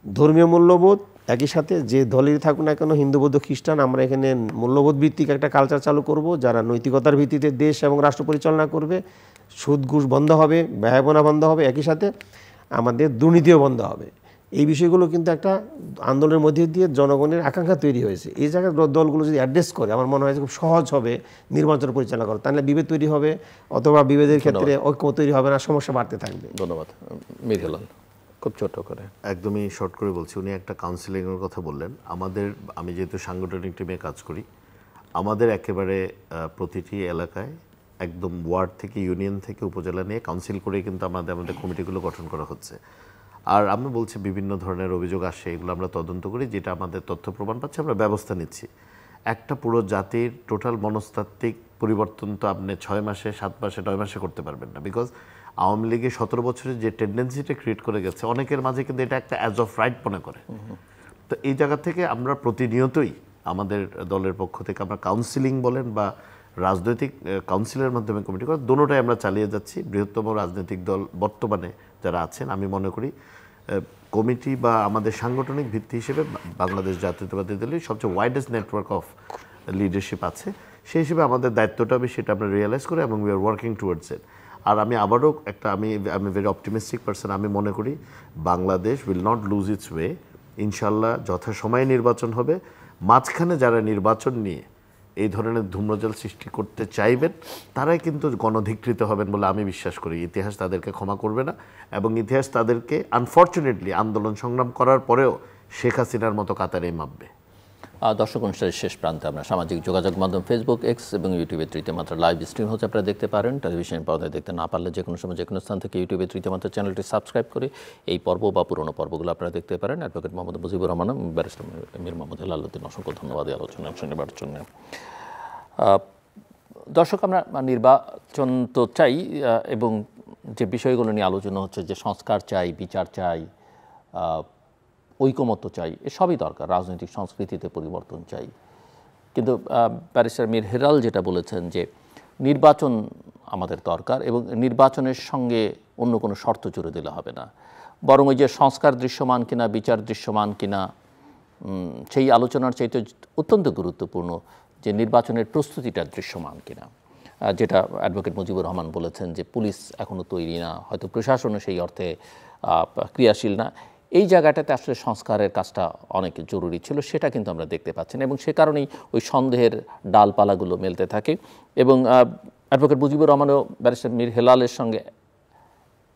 ধর্মীয় মূল্যবোধ একই সাথে যে দলেরই থাকুক না কেন, হিন্দু বৌদ্ধ খ্রিস্টান, আমরা এখানে মূল্যবোধ ভিত্তিক একটা কালচার চালু করব যারা নৈতিকতার ভিত্তিতে দেশ এবং রাষ্ট্র পরিচালনা করবে। সুদ ঘুষ বন্ধ হবে, ব্যয়াবনা বন্ধ হবে, একই সাথে আমাদের দুর্নীতিও বন্ধ হবে। এই বিষয়গুলো কিন্তু একটা আন্দোলনের মধ্যে দিয়ে জনগণের আকাঙ্ক্ষা তৈরি হয়েছে। এই জায়গায় দলগুলো যদি অ্যাড্রেস করে আমার মনে হয় খুব সহজ হবে নির্বাচন পরিচালনা করা, তাহলে বিভেদ তৈরি হবে অথবা বিভেদের ক্ষেত্রে ঐক্য তৈরি হবে না, সমস্যা বাড়তে থাকবে। ধন্যবাদ। মীর হেলাল, খুব ছোট করে। একদমই শর্ট করে বলছি, উনি একটা কাউন্সিলিংয়ের কথা বললেন। আমি যেহেতু সাংগঠনিক টিমে কাজ করি, আমাদের একেবারে প্রতিটি এলাকায় একদম ওয়ার্ড থেকে ইউনিয়ন থেকে উপজেলা নিয়ে কাউন্সিল করে কিন্তু আমাদের কমিটিগুলো গঠন করা হচ্ছে। আর আমরা বলছি বিভিন্ন ধরনের অভিযোগ আসে, এগুলো আমরা তদন্ত করি, যেটা আমাদের তথ্য প্রমাণ পাচ্ছে আমরা ব্যবস্থা নিচ্ছি। একটা পুরো জাতির টোটাল মনস্তাত্ত্বিক পরিবর্তন তো আপনি 6 মাসে 7 মাসে 9 মাসে করতে পারবেন না, বিকজ আওয়ামী লীগের 17 বছরের যে টেন্ডেন্সিটা ক্রিয়েট করে গেছে অনেকের মাঝে কিন্তু এটা একটা অ্যাজ অফ রাইট মনে করে। তো এই জায়গা থেকে আমরা প্রতিনিয়তই আমাদের দলের পক্ষ থেকে আমরা কাউন্সিলিং বলেন বা রাজনৈতিক কাউন্সিলের মাধ্যমে কমিটি করা, দোনোটাই আমরা চালিয়ে যাচ্ছি। বৃহত্তম রাজনৈতিক দল বর্তমানে যারা আছেন আমি মনে করি কমিটি বা আমাদের সাংগঠনিক ভিত্তি হিসেবে বাংলাদেশ জাতীয়তাবাদী দলের সবচেয়ে ওয়াইডেস্ট নেটওয়ার্ক অফ লিডারশিপ আছে, সেই হিসেবে আমাদের দায়িত্বটা হবে সেটা আমরা রিয়েলাইজ করি এবং we are working towards it. আর আমি আবারও আমি ভেরি অপটিমিস্টিক পারসন, আমি মনে করি Bangladesh will not lose its way. ইনশাল্লাহ যথাসময়ে নির্বাচন হবে। মাঝখানে যারা নির্বাচন নিয়ে এই ধরনের ধূম্রজাল সৃষ্টি করতে চাইবেন তারাই কিন্তু গণধিকৃত হবেন বলে আমি বিশ্বাস করি। ইতিহাস তাদেরকে ক্ষমা করবে না এবং ইতিহাস তাদেরকে আনফর্চুনেটলি আন্দোলন সংগ্রাম করার পরেও শেখ হাসিনার মতো কাতারেই মাপবে। দর্শক অনুষ্ঠানের শেষ প্রান্তে আমরা সামাজিক যোগাযোগ মাধ্যম ফেসবুক, এক্স এবং ইউটিউবে তৃতীয় মাত্রা লাইভ স্ট্রিম হচ্ছে, আপনারা দেখতে পারেন। টেলিভিশন পর্দায় দেখতে না পারলে যে কোনো সময় যে কোনো স্থান থেকে ইউটিউবে তৃতীয় মাত্রা চ্যানেলটি সাবস্ক্রাইব করে এই পর্ব বা পুরনো পর্বগুলো আপনারা দেখতে পারেন। অ্যাডভোকেট মোহাম্মদ মুজিবুর রহমান, ব্যারিস্টার মীর মোহাম্মদ হেলালুদ্দিন, অসংখ্য ধন্যবাদ এই আলোচনা শুনবার জন্য। দর্শক, আমরা নির্বাচন তো চাই এবং যে বিষয়গুলো নিয়ে আলোচনা হচ্ছে যে সংস্কার চাই, বিচার চাই, ঐকমত্য চাই, এসবই দরকার। রাজনৈতিক সংস্কৃতিতে পরিবর্তন চাই, কিন্তু ব্যারিস্টার মীর হেলাল যেটা বলেছেন যে নির্বাচন আমাদের দরকার এবং নির্বাচনের সঙ্গে অন্য কোনো শর্ত জুড়ে দিলে হবে না, বরং ওই যে সংস্কার দৃশ্যমান কিনা, বিচার দৃশ্যমান কিনা, সেই আলোচনার চাইতে অত্যন্ত গুরুত্বপূর্ণ যে নির্বাচনের প্রস্তুতিটা দৃশ্যমান কিনা। যেটা অ্যাডভোকেট মুজিবুর রহমান বলেছেন যে পুলিশ এখনও তৈরি না, হয়তো প্রশাসনও সেই অর্থে ক্রিয়াশীল না। এই জায়গাটাতে আসলে সংস্কারের কাজটা অনেক জরুরি ছিল, সেটা কিন্তু আমরা দেখতে পাচ্ছি না এবং সে কারণেই ওই সন্দেহের ডালপালাগুলো মেলতে থাকে। এবং অ্যাডভোকেট মুজিবুর রহমানও ব্যারিস্টার মীর হেলালের সঙ্গে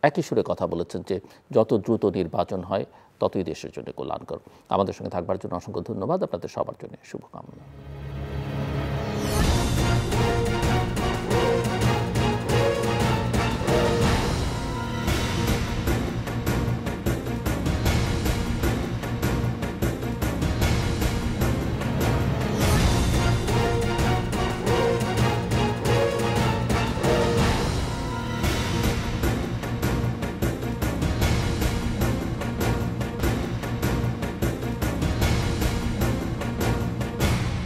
একই সুরে কথা বলেছেন যে যত দ্রুত নির্বাচন হয় ততই দেশের জন্য কল্যাণকর। আমাদের সঙ্গে থাকবার জন্য অসংখ্য ধন্যবাদ, আপনাদের সবার জন্য শুভকামনা।